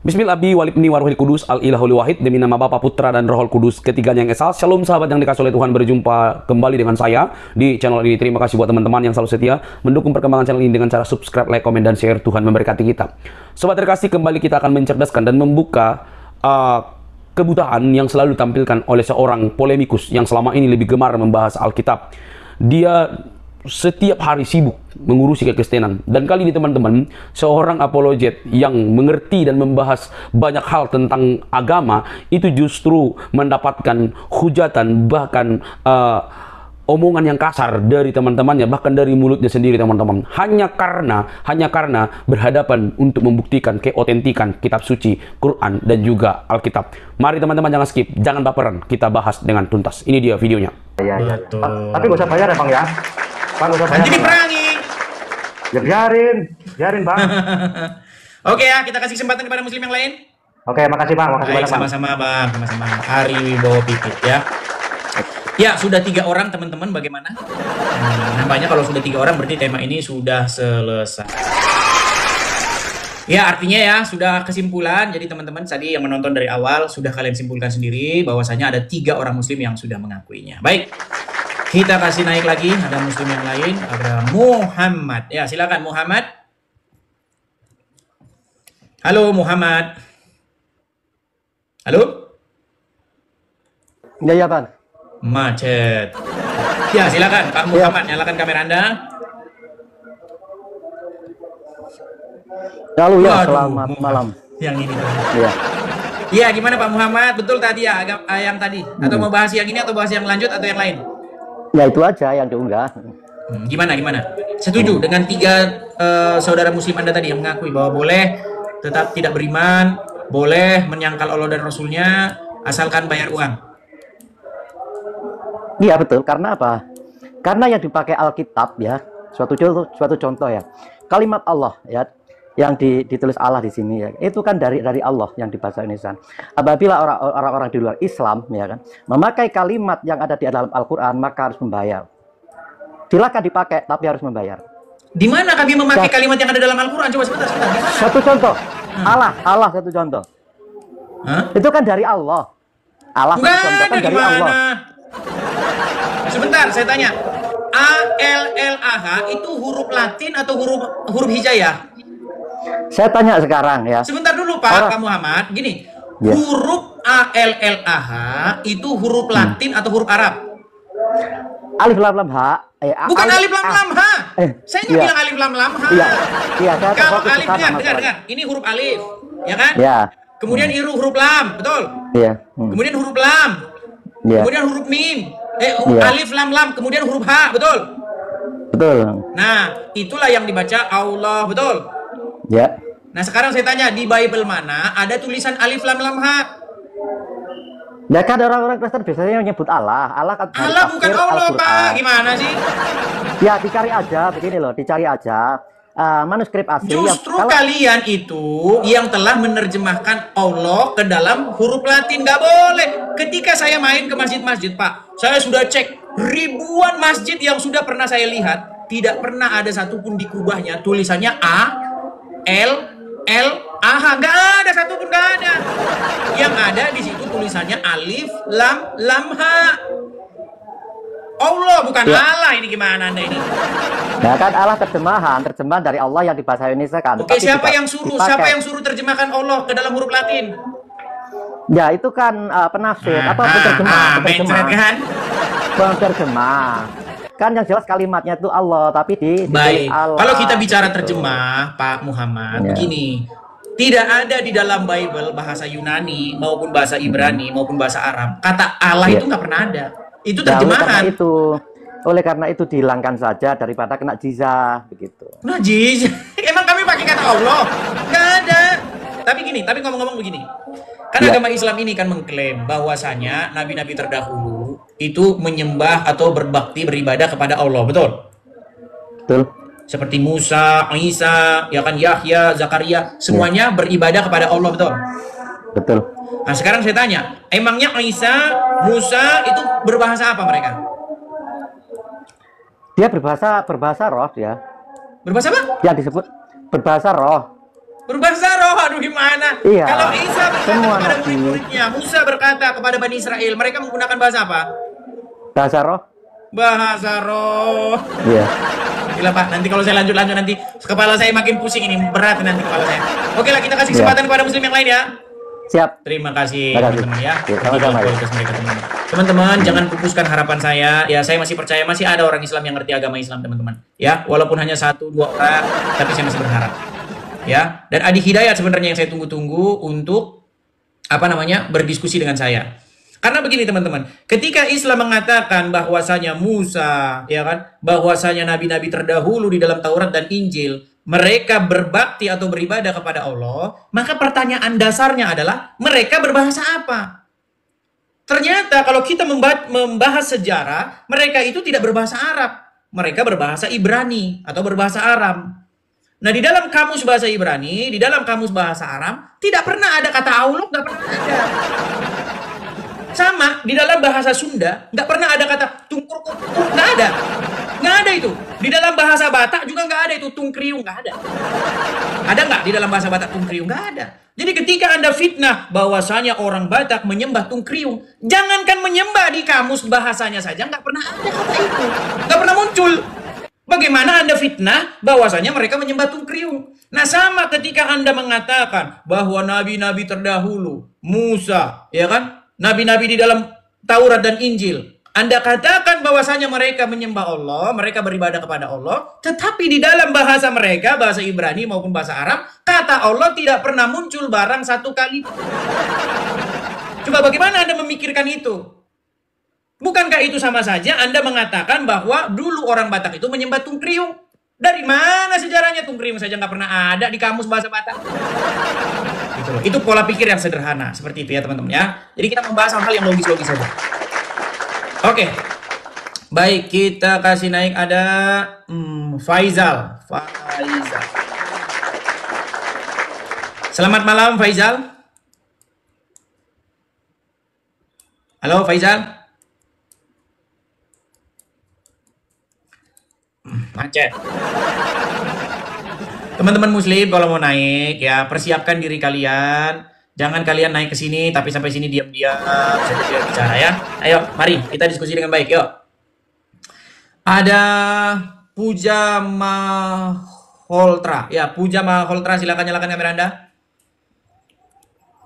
Bismillah abi walibni waruhil kudus al ilahul wahid demi nama Bapa Putra dan Rohul Kudus ketiganya yang esa. Shalom sahabat yang dikasih oleh Tuhan, berjumpa kembali dengan saya di channel ini. Terima kasih buat teman-teman yang selalu setia mendukung perkembangan channel ini dengan cara subscribe, like, komen, dan share. Tuhan memberkati kita. Sobat terkasih, kembali kita akan mencerdaskan dan membuka kebutaan yang selalu ditampilkan oleh seorang polemikus yang selama ini lebih gemar membahas Alkitab. Dia setiap hari sibuk mengurusi kekristenan, dan kali ini teman-teman, seorang apologet yang mengerti dan membahas banyak hal tentang agama itu justru mendapatkan hujatan, bahkan omongan yang kasar dari teman-temannya, bahkan dari mulutnya sendiri teman-teman, hanya karena berhadapan untuk membuktikan keotentikan kitab suci, Quran dan juga Alkitab. Mari teman-teman, jangan skip, jangan baperan, kita bahas dengan tuntas. Ini dia videonya. Iya. Betul. Tapi gak usah bayar ya Bang ya. Bang gak usah bayar. Nanti diperangi. Ya biarin Bang. Oke ya, kita kasih kesempatan kepada muslim yang lain. Oke, makasih Bang, makasih Baik, banyak Bang. sama-sama Bang, sama-sama. Ari Wibowo Pipit ya. Ya, sudah 3 orang teman-teman, bagaimana? Nampaknya kalau sudah 3 orang berarti tema ini sudah selesai. Ya, artinya ya, sudah kesimpulan. Jadi teman-teman tadi yang menonton dari awal, sudah kalian simpulkan sendiri bahwasanya ada 3 orang muslim yang sudah mengakuinya. Baik, kita kasih naik lagi, ada muslim yang lain, ada Muhammad. Ya, silakan Muhammad. Halo Muhammad. Halo? Ya Bang. Macet. Ya, silakan Pak Muhammad, nyalakan kamera Anda. Lalu ya, Waduh, selamat malam. Yang ini. Iya. Iya, gimana Pak Muhammad? Betul tadi ya, yang tadi. Atau mau bahas yang ini atau bahas yang lanjut atau yang lain? Ya itu aja yang diunggah. Gimana? Setuju dengan 3 saudara muslim Anda tadi yang mengakui bahwa boleh tetap tidak beriman, boleh menyangkal Allah dan Rasulnya, asalkan bayar uang. Iya betul, karena apa? Karena yang dipakai Alkitab ya, suatu contoh ya. Kalimat Allah ya, yang ditulis Allah di sini ya, itu kan dari Allah yang di bahasa Indonesia. Apabila orang-orang di luar Islam ya kan memakai kalimat yang ada di dalam Al-Qur'an, maka harus membayar. Silakan dipakai tapi harus membayar. Di mana kami memakai kalimat yang ada dalam Al-Qur'an? Coba sebentar. Satu contoh. Allah satu contoh. Hah? Itu kan dari Allah. Allah satu contoh kan dari Allah. Sebentar, saya tanya. ALLAH itu huruf Latin atau huruf hijaiyah? Saya tanya sekarang ya. Sebentar dulu Pak Muhammad, gini. Ya. Huruf ALLAH itu huruf Latin atau huruf Arab? Alif lam lam ha. Bukan alif lam lam ha. Saya nggak iya. bilang alif lam lam ha. Iya, Kalau alif, dengar. Ini huruf alif, ya kan? Ya. Kemudian huruf lam, betul? Iya. Kemudian huruf lam. Ya. Kemudian huruf mim. Iya. Alif lam lam, kemudian huruf ha, betul? Betul. Nah, itulah yang dibaca Allah, betul? Ya. Nah, sekarang saya tanya, di Bible mana ada tulisan alif lam lam ha? Ya kan orang-orang Kristen biasanya menyebut Allah. Allah kan Allah bukan Allah, Pak. Gimana sih? Ya, dicari aja begini loh, dicari aja manuskrip asli. Justru kalian itu yang telah menerjemahkan Allah ke dalam huruf Latin. Nggak boleh. Ketika saya main ke masjid-masjid, Pak, saya sudah cek ribuan masjid yang sudah pernah saya lihat, tidak pernah ada satupun di kubahnya tulisannya A, L, H, nggak ada satupun, nggak ada. Yang ada di situ tulisannya alif, lam, ha. Allah bukan ya. Allah, ini gimana Anda ini? Nah kan Allah terjemahan dari Allah yang di bahasa Indonesia kan. Oke, siapa yang suruh terjemahkan Allah ke dalam huruf Latin? Ya itu kan penafsir atau penerjemah. Kan yang jelas kalimatnya itu Allah, tapi baik. Allah. Kalau kita bicara terjemah, Pak Muhammad, begini. Tidak ada di dalam Bible bahasa Yunani maupun bahasa Ibrani maupun bahasa Arab kata Allah itu nggak pernah ada. Itu terjemahan. Oleh karena itu dihilangkan saja daripada kena jizah begitu. Nah, jizah. Emang kami pakai kata Allah? Nggak ada. Tapi ngomong-ngomong begini. Kan agama Islam ini kan mengklaim bahwasanya nabi-nabi terdahulu itu menyembah atau berbakti beribadah kepada Allah, betul? Betul. Seperti Musa, Isa, ya kan, Yahya, Zakaria, semuanya beribadah kepada Allah, betul? Betul. Nah, sekarang saya tanya, emangnya Isa, Musa itu berbahasa apa mereka? Dia berbahasa roh ya. Berbahasa apa? Yang disebut berbahasa roh. Berbahasa roh, aduh gimana? Iya. Kalau Isa berkata Semua kepada nabi. murid-muridnya, Musa berkata kepada Bani Israel, mereka menggunakan bahasa apa? Bahasa roh. Bahasa roh. Iya. Gila Pak, nanti kalau saya lanjut nanti kepala saya makin pusing ini, berat nanti kepala saya. Oke lah, kita kasih kesempatan kepada muslim yang lain ya. Siap. Terima kasih Terima kasih. teman-teman ya. Ya, sama-sama, ya. Kualitas mereka, teman-teman. Teman-teman, jangan pupuskan harapan saya. Ya, saya masih percaya masih ada orang Islam yang ngerti agama Islam, teman-teman. Ya, walaupun hanya 1-2 orang, tapi saya masih berharap. Ya, dan Adi Hidayat sebenarnya yang saya tunggu-tunggu untuk berdiskusi dengan saya. Karena begini teman-teman, ketika Islam mengatakan bahwasanya Musa, ya kan, bahwasanya nabi-nabi terdahulu di dalam Taurat dan Injil, mereka berbakti atau beribadah kepada Allah, maka pertanyaan dasarnya adalah mereka berbahasa apa? Ternyata kalau kita membahas sejarah, mereka itu tidak berbahasa Arab. Mereka berbahasa Ibrani atau berbahasa Aram. Nah, di dalam kamus bahasa Ibrani, di dalam kamus bahasa Aram, tidak pernah ada kata Allah, nggak pernah ada. Sama, di dalam bahasa Sunda, nggak pernah ada kata tungkur, nggak ada. Nggak ada itu. Di dalam bahasa Batak juga nggak ada itu, tungkriung, nggak ada. Ada nggak di dalam bahasa Batak tungkriung? Nggak ada. Jadi ketika Anda fitnah bahwasanya orang Batak menyembah tungkriung, jangankan menyembah di kamus bahasanya saja, nggak pernah ada kata itu. Nggak pernah muncul. Bagaimana Anda fitnah bahwasanya mereka menyembah tungkriung? Nah, sama ketika Anda mengatakan bahwa nabi-nabi terdahulu, Musa, ya kan? Nabi-nabi di dalam Taurat dan Injil, Anda katakan bahwasanya mereka menyembah Allah, mereka beribadah kepada Allah, tetapi di dalam bahasa mereka, bahasa Ibrani maupun bahasa Arab, kata Allah tidak pernah muncul barang satu kali. Coba bagaimana Anda memikirkan itu? Bukankah itu sama saja Anda mengatakan bahwa dulu orang Batak itu menyembah tungkriung? Dari mana sejarahnya tungkriung saja nggak pernah ada di kamus bahasa Batak? Gitu loh. Itu pola pikir yang sederhana. Seperti itu ya teman-teman ya. Jadi kita membahas hal-hal yang logis-logis saja. Oke. Baik, kita kasih naik ada Faizal. Selamat malam Faizal. Halo Faizal. Macet. Teman-teman muslim kalau mau naik ya persiapkan diri kalian. Jangan kalian naik ke sini tapi sampai sini diam-diam saja tidak bicara ya. Ayo, mari kita diskusi dengan baik, yuk. Ada Puja Maholtra. Ya, Puja Maholtra, silakan nyalakan kamera Anda.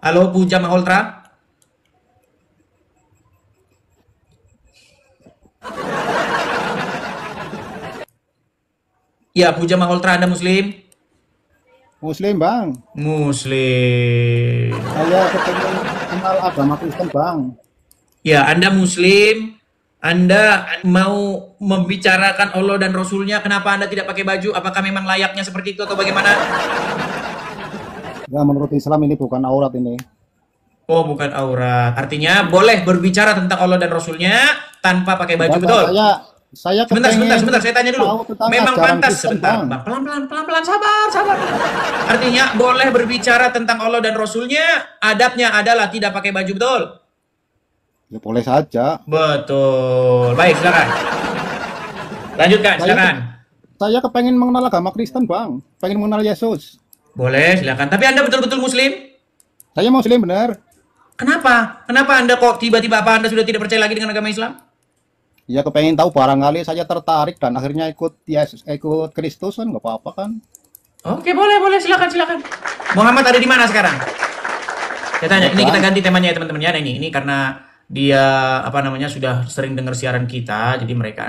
Halo Puja Maholtra. Ya, Puja Maholtra, Anda muslim? Muslim, Bang. Muslim. Saya ketemu kenal agama Kristen, Bang. Ya, Anda muslim, Anda mau membicarakan Allah dan Rasulnya, kenapa Anda tidak pakai baju? Apakah memang layaknya seperti itu atau bagaimana? Ya, menurut Islam ini bukan aurat ini. Oh, bukan aurat. Artinya boleh berbicara tentang Allah dan Rasulnya tanpa pakai baju, Ya, betul? Saya Sebentar, kepengen saya tanya dulu. tahu tentang Memang ajaran pantas, Kristen, sebentar. Bang. Bang, pelan-pelan, sabar. Artinya boleh berbicara tentang Allah dan Rasulnya, adabnya adalah tidak pakai baju, betul? Ya boleh saja. Betul. Baik, silakan. Lanjutkan, silakan. Saya kepengen mengenal agama Kristen, Bang. Pengen mengenal Yesus. Boleh, silakan. Tapi Anda betul-betul muslim? Saya Muslim, benar. Kenapa? Kenapa Anda kok tiba-tiba Anda sudah tidak percaya lagi dengan agama Islam? Ya kepengen tahu, barangkali saya tertarik dan akhirnya ikut Yesus, ikut Kristus kan nggak apa-apa kan? Oke, boleh, silakan. Muhammad ada di mana sekarang? Saya tanya, ini kita ganti temanya ya teman-teman ya. Nah, ini karena dia sudah sering dengar siaran kita, jadi mereka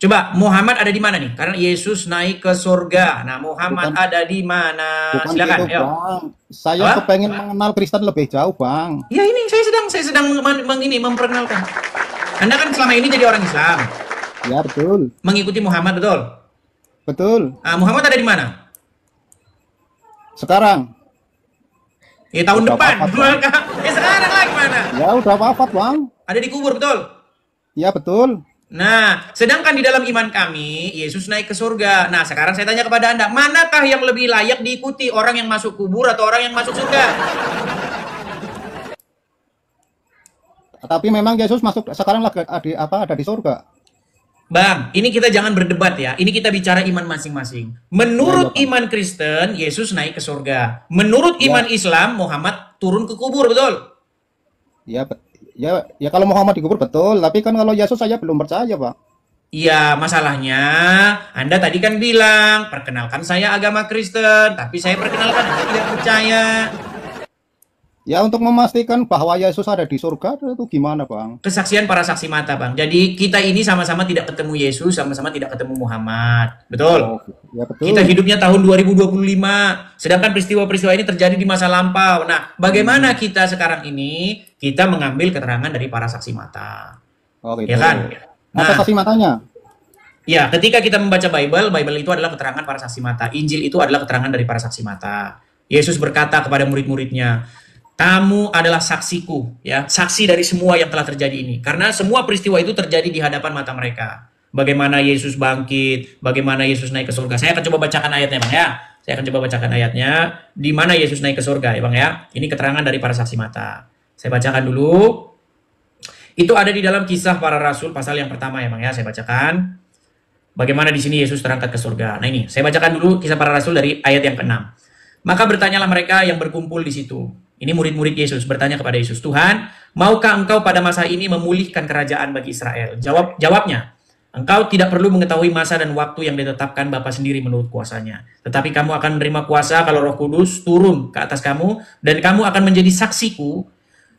Coba Muhammad ada di mana nih? Karena Yesus naik ke surga. Nah, Muhammad ada di mana? Bukan Silakan, gitu, ayo. Bang. Saya kepengen mengenal Kristen lebih jauh, Bang. Ya ini saya sedang memperkenalkan. Anda kan selama ini jadi orang Islam. Ya, betul. Mengikuti Muhammad, betul? Betul. Muhammad ada di mana? Sekarang. Ya tahun Udah depan. wafat, Sekarang lagi mana? Ya udah wafat, Bang. Ada di kubur, betul? Ya, betul. Nah, sedangkan di dalam iman kami, Yesus naik ke surga. Nah, sekarang saya tanya kepada Anda, manakah yang lebih layak diikuti? Orang yang masuk kubur atau orang yang masuk surga? Tapi memang Yesus masuk sekarang lagi ada di surga. Bang, ini kita jangan berdebat ya. Ini kita bicara iman masing-masing. Menurut Ya, iman Kristen, Yesus naik ke surga. Menurut iman ya, Islam, Muhammad turun ke kubur, betul? ya, ya kalau Muhammad dikubur betul, tapi kan kalau Yesus saya belum percaya, Pak. Iya, masalahnya Anda tadi kan bilang, perkenalkan saya agama Kristen, tapi saya perkenalkan Anda tidak percaya. Ya untuk memastikan bahwa Yesus ada di surga itu gimana, Bang? Kesaksian para saksi mata, Bang. Jadi kita ini sama-sama tidak ketemu Yesus, sama-sama tidak ketemu Muhammad. Betul? Oh, ya Kita betul. hidupnya tahun 2025, sedangkan peristiwa-peristiwa ini terjadi di masa lampau. Nah, bagaimana kita sekarang ini? Kita mengambil keterangan dari para saksi mata. Oh Ya gitu. kan? Apa Nah, saksi matanya? ya, ketika kita membaca Bible, Bible itu adalah keterangan para saksi mata. Injil itu adalah keterangan dari para saksi mata. Yesus berkata kepada murid-muridnya, kamu adalah saksiku, ya, saksi dari semua yang telah terjadi ini. Karena semua peristiwa itu terjadi di hadapan mata mereka. Bagaimana Yesus bangkit, bagaimana Yesus naik ke surga. Saya akan coba bacakan ayatnya, Bang, ya. Saya akan coba bacakan ayatnya. Di mana Yesus naik ke surga, ya, Bang, ya. Ini keterangan dari para saksi mata. Saya bacakan dulu. Itu ada di dalam Kisah Para Rasul pasal yang pertama, ya, Bang, ya. Saya bacakan. Bagaimana di sini Yesus terangkat ke surga. Nah ini, saya bacakan dulu Kisah Para Rasul dari ayat yang ke-6. Maka bertanyalah mereka yang berkumpul di situ. Ini murid-murid Yesus bertanya kepada Yesus, Tuhan, maukah engkau pada masa ini memulihkan kerajaan bagi Israel? Jawabnya, engkau tidak perlu mengetahui masa dan waktu yang ditetapkan Bapa sendiri menurut kuasanya. Tetapi kamu akan menerima kuasa kalau Roh Kudus turun ke atas kamu, dan kamu akan menjadi saksiku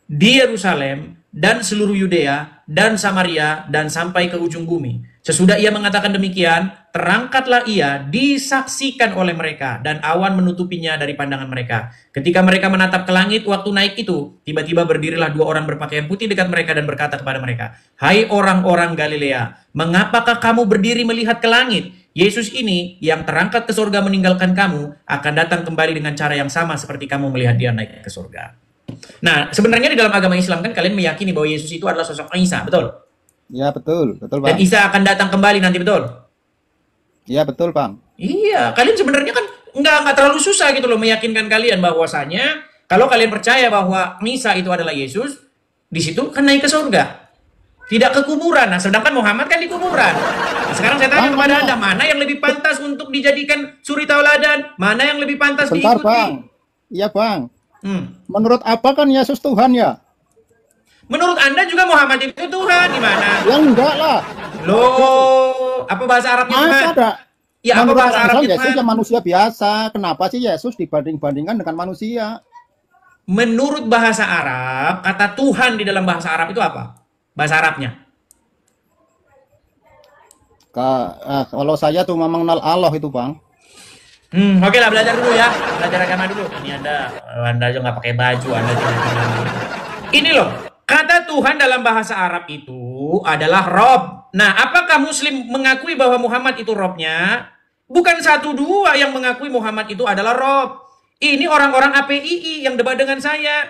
di Yerusalem dan seluruh Yudea dan Samaria dan sampai ke ujung bumi. Sesudah ia mengatakan demikian, terangkatlah ia, disaksikan oleh mereka, dan awan menutupinya dari pandangan mereka. Ketika mereka menatap ke langit waktu naik itu, tiba-tiba berdirilah dua orang berpakaian putih dekat mereka dan berkata kepada mereka, hai orang-orang Galilea, mengapakah kamu berdiri melihat ke langit? Yesus ini yang terangkat ke surga meninggalkan kamu, akan datang kembali dengan cara yang sama seperti kamu melihat dia naik ke surga. Nah, sebenarnya di dalam agama Islam kan kalian meyakini bahwa Yesus itu adalah sosok Isa, betul? Ya betul, betul, Dan Bang. Isa akan datang kembali nanti, betul? Ya betul, Bang. Iya, kalian sebenarnya kan nggak terlalu susah gitu loh meyakinkan kalian bahwasanya kalau kalian percaya bahwa Isa itu adalah Yesus, di situ kan naik ke surga. Tidak ke kuburan. Nah, sedangkan Muhammad kan di kuburan. Nah, sekarang saya tanya Bang, kepada mana? Anda, mana yang lebih pantas untuk dijadikan suri tauladan? Mana yang lebih pantas Bentar, diikuti? Bang. Iya, Bang. Hmm. Menurut apa kan Yesus Tuhan ya? Menurut Anda juga Muhammad itu Tuhan gimana? Ya enggak lah. Loh, apa bahasa Arabnya Masa Tuhan? ada? Ya, apa Menurut bahasa orang Islam, Arabnya Yesus Tuhan? ya manusia biasa. Kenapa sih Yesus dibanding-bandingkan dengan manusia? Menurut bahasa Arab, kata Tuhan di dalam bahasa Arab itu apa? Bahasa Arabnya. Kalau saya tuh memang mengenal Allah itu, Bang. Oke lah, belajar dulu ya. Belajar agama dulu. Ini Anda aja nggak pakai baju, Anda ini loh, kata Tuhan dalam bahasa Arab itu adalah Rob. Nah, apakah Muslim mengakui bahwa Muhammad itu Robnya? Bukan satu dua yang mengakui Muhammad itu adalah Rob. Ini orang-orang APII yang debat dengan saya.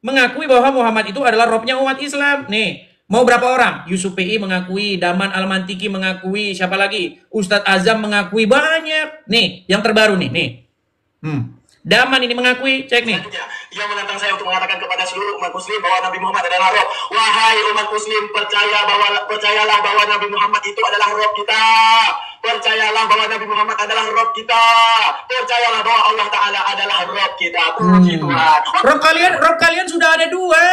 Mengakui bahwa Muhammad itu adalah Robnya umat Islam. Nih, mau berapa orang? Yusuf PI mengakui, Daman Al-Mantiki mengakui, siapa lagi? Ustadz Azam mengakui, banyak. Nih, yang terbaru nih. Daman ini mengakui, cek nih. Dia menantang saya untuk mengatakan kepada seluruh umat muslim bahwa Nabi Muhammad adalah Roh. Wahai umat muslim, percayalah bahwa Nabi Muhammad itu adalah Roh kita. Percayalah bahwa Nabi Muhammad adalah Roh kita. Percayalah bahwa Allah Ta'ala adalah Roh kita. Puji Tuhan. Rob kalian sudah ada dua.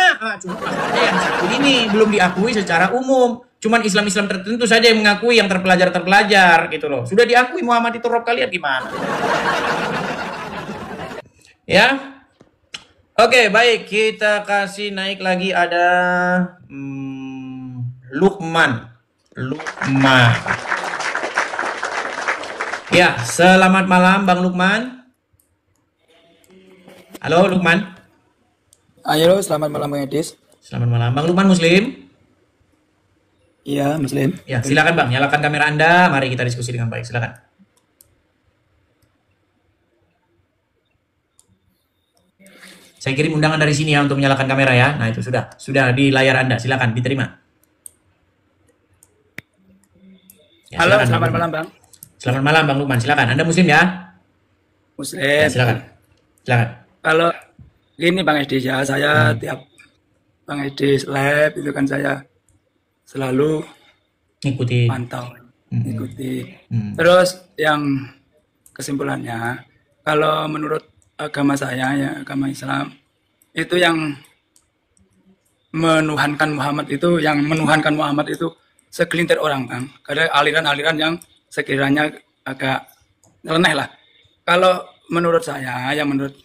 Cuma masalahnya yang satu ini belum diakui secara umum. Cuman Islam-Islam tertentu saja yang mengakui, yang terpelajar gitu loh. Sudah diakui Muhammad itu Rob kalian gimana? Ya. Oke, baik. Kita kasih naik lagi ada Lukman. Ya, selamat malam Bang Lukman. Halo Lukman. Halo, selamat malam Bang Edis. Selamat malam. Bang Lukman Muslim? Iya, Muslim. Ya, silakan Bang. Nyalakan kamera Anda. Mari kita diskusi dengan baik. Silakan. Saya kirim undangan dari sini ya untuk menyalakan kamera ya. Nah, itu sudah di layar Anda. Silakan diterima. Ya, Halo, silakan, selamat Bang malam Lukman. Bang. Selamat malam Bang Lukman. Silakan. Anda Muslim ya? Muslim. Ya, silakan. Silakan. Kalau ini Bang Edis ya, saya tiap Bang Edis live itu kan saya selalu Ngikutin. pantau, ikuti. Terus yang kesimpulannya, kalau menurut agama saya ya agama Islam itu yang menuhankan Muhammad itu segelintir orang, Bang. Ada aliran-aliran yang sekiranya agak nyeleneh lah. Kalau menurut saya, yang menurut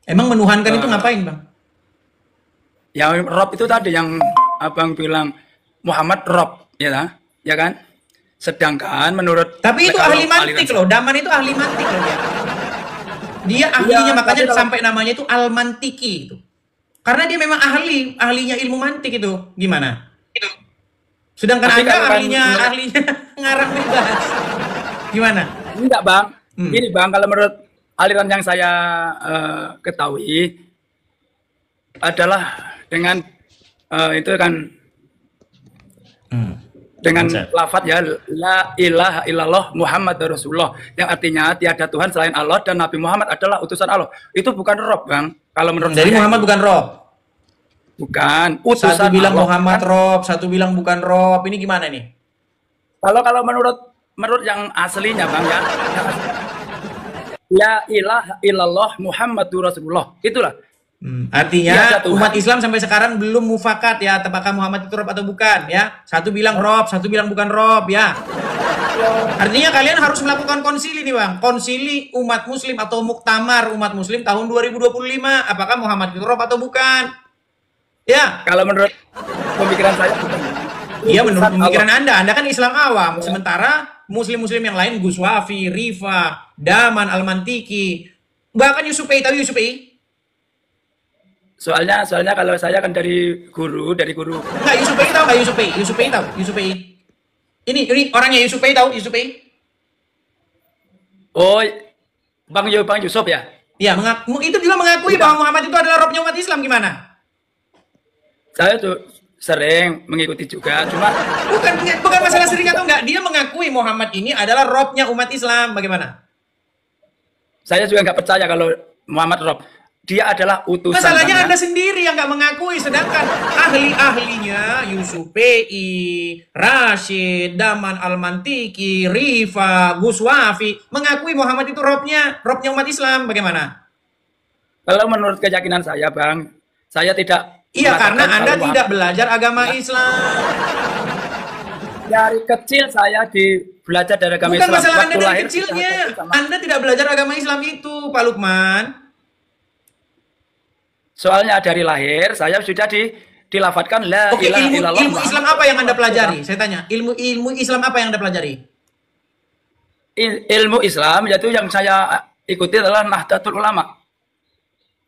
Emang menuhankan itu ngapain, Bang? ya Rob itu tadi yang abang bilang Muhammad Rob, ya kan? Sedangkan menurut Tapi itu kalau ahli mantik aliran- loh. Daman itu ahli mantik loh dia. Dia ahlinya, Iya, makanya tapi kalau- sampai namanya itu al-mantiki itu. Karena dia memang ahlinya ilmu mantik itu. Gimana? Sedangkan Tapi Anda kalau kan ahlinya ngarang bebas. Gimana? Enggak, Bang. Ini, Bang, kalau menurut aliran yang saya ketahui adalah dengan itu kan dengan lafadz ya la ilaha illallah Muhammad Rasulullah, yang artinya tiada Tuhan selain Allah dan Nabi Muhammad adalah utusan Allah. Itu bukan Rob, Bang. Kalau menurut Jadi saya Muhammad bukan Rob. bukan utusan Satu bilang Allah. Muhammad Rob, satu bilang bukan Rob. Ini gimana nih? Kalau menurut yang aslinya, Bang, ya. Yang aslinya, la ilaha illallah Muhammadur Rasulullah. Itulah. Artinya Tiada Tuhan. umat Islam sampai sekarang belum mufakat ya, apakah Muhammad itu Rob atau bukan ya. Satu bilang Rob, satu bilang bukan Rob ya. Artinya kalian harus melakukan konsili nih, Bang. Konsili umat muslim atau muktamar umat muslim tahun 2025. Apakah Muhammad itu Rob atau bukan? Ya. Kalau menurut pemikiran saya bukan. Iya, menurut Utusan pemikiran Allah. Anda kan Islam awam. Sementara muslim-muslim yang lain Guswafi, Rifa, Daman, Al-Mantiki, bahkan Yusufei, tahu Yusufei? Soalnya kalau saya kan dari guru. Enggak, Yusufei tahu enggak Yusufei? Yusufei tahu, Yusufei. Ini orangnya Yusufei tahu, Yusufei? Oh, Bang Yusuf ya? Iya, itu juga mengakui bahwa Muhammad itu adalah robnya umat Islam. Gimana? Saya tuh sering mengikuti juga, cuma Bukan masalah sering atau enggak. Dia mengakui Muhammad ini adalah robnya umat Islam. Bagaimana? saya juga nggak percaya kalau Muhammad Rob. Dia adalah utusan. Masalahnya Bang, ya. Anda sendiri yang nggak mengakui, sedangkan ahli-ahlinya Yusufei, Rashid, Daman Al-Mantiki, Rifa, Guswafi mengakui Muhammad itu robnya umat Islam. Bagaimana? Kalau menurut keyakinan saya, Bang, saya tidak. Iya, karena mengatakan Anda kalau tidak belajar agama Islam. Dari kecil saya belajar dari agama Bukan Islam. masalah Anda Waktu dari lahir, kecilnya. saya sama- Anda tidak belajar agama Islam itu, Pak Lukman. Soalnya dari lahir saya sudah dilafatkan la Oke, ilaha ilmu illallah. Islam apa yang Anda pelajari? Saya tanya, ilmu Islam apa yang Anda pelajari? Ilmu Islam yaitu yang saya ikuti adalah Nahdlatul Ulama.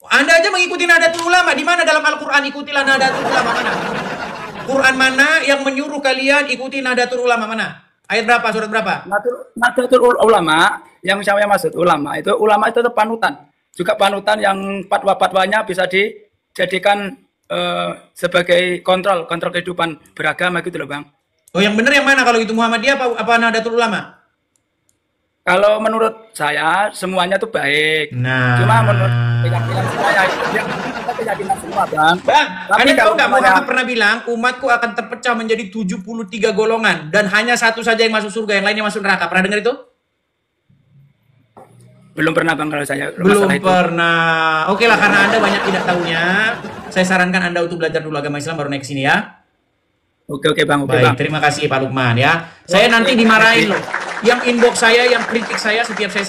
Anda aja mengikuti Nahdlatul Ulama. Di mana dalam Al-Quran ikutilah Nahdlatul Ulama mana? Quran mana yang menyuruh kalian ikuti Nahdlatul Ulama mana? Ayat berapa? Surat berapa? Nahdlatul Ulama yang saya maksud ulama itu panutan. Juga panutan yang fatwa-fatwanya bisa dijadikan sebagai kontrol kehidupan beragama gitu loh, Bang. Oh, yang benar yang mana kalau itu Muhammadiyah apa Nahdlatul Ulama? Kalau menurut saya semuanya tuh baik. Nah. Cuma menurut keyakinan saya keyakinan semua, Bang. Bang, Tapi Anda tahu kalau nggak saya- Muhammad pernah bilang umatku akan terpecah menjadi 73 golongan dan hanya satu saja yang masuk surga, yang lainnya masuk neraka. Pernah dengar itu? Belum pernah, Bang, kalau saya Belum masalah itu. pernah. Oke lah, karena Anda banyak tidak tahunya, saya sarankan Anda untuk belajar dulu agama Islam baru naik sini ya. Oke, Bang. Oke, Baik, Bang. terima kasih Pak Lukman ya. Saya nanti dimarahin loh. Yang inbox saya, yang kritik saya setiap saya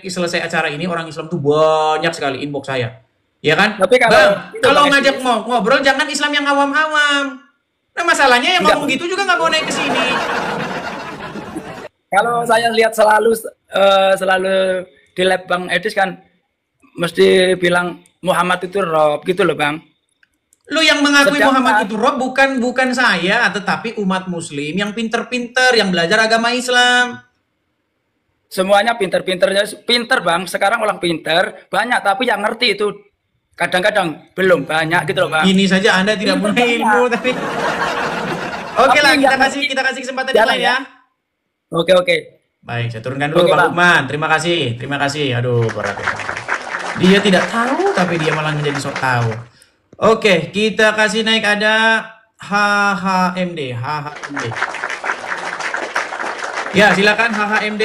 selesai acara ini, orang Islam tuh banyak sekali inbox saya. Ya kan? Tapi Bang, itu kalau Bang, ngajak ngobrol jangan Islam yang awam-awam. Nah, masalahnya yang Tidak. ngomong gitu juga nggak mau naik ke sini. Kalau saya lihat selalu di lab Bang Edis kan mesti bilang Muhammad itu Rob gitu loh, Bang. Lu yang mengakui Sedangkan- Muhammad itu Rob bukan saya, tetapi umat muslim yang pinter-pinter, yang belajar agama Islam. Semuanya pinter, Bang. Sekarang orang pinter banyak, tapi yang ngerti itu kadang-kadang belum banyak gitu loh, Bang. Ini saja Anda tidak punya ilmu tapi. Oke lah, Tapi kita kasih kesempatan yang Jangan lain ya. Oke. Baik, saya turunkan dulu Oke, Pak Bang. Lukman. Terima kasih. Aduh, berat. Dia tidak tahu tapi dia malah menjadi sok tahu. Oke, kita kasih naik ada HHMD. Ya, silakan HHMD.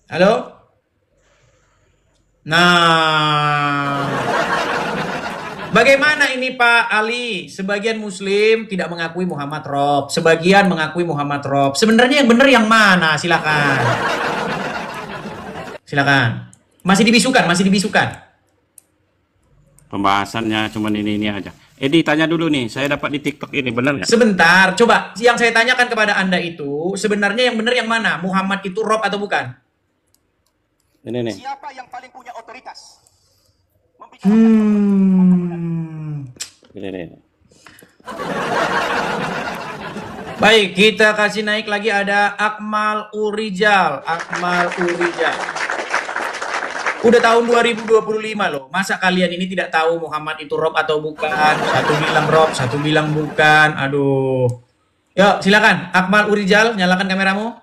Halo? Nah, bagaimana ini Pak Ali? Sebagian Muslim tidak mengakui Muhammad Rob, sebagian mengakui Muhammad Rob. Sebenarnya yang benar yang mana? Silakan. Silakan. Masih dibisukan, masih dibisukan. Pembahasannya cuman ini aja. Edi, tanya dulu nih, saya dapat di TikTok ini, benar nggak? Sebentar, coba yang saya tanyakan kepada Anda itu, sebenarnya yang benar yang mana? Muhammad itu Rob atau bukan? Ini nih. Siapa yang paling punya otoritas? Ini nih. Baik, kita kasih naik lagi ada Akmal Urijal. Akmal Urijal. Udah tahun 2025 loh. Masa kalian ini tidak tahu Muhammad itu Rob atau bukan? Satu bilang Rob, satu bilang bukan. Aduh. Yuk, silakan. Akmal Urijal, nyalakan kameramu.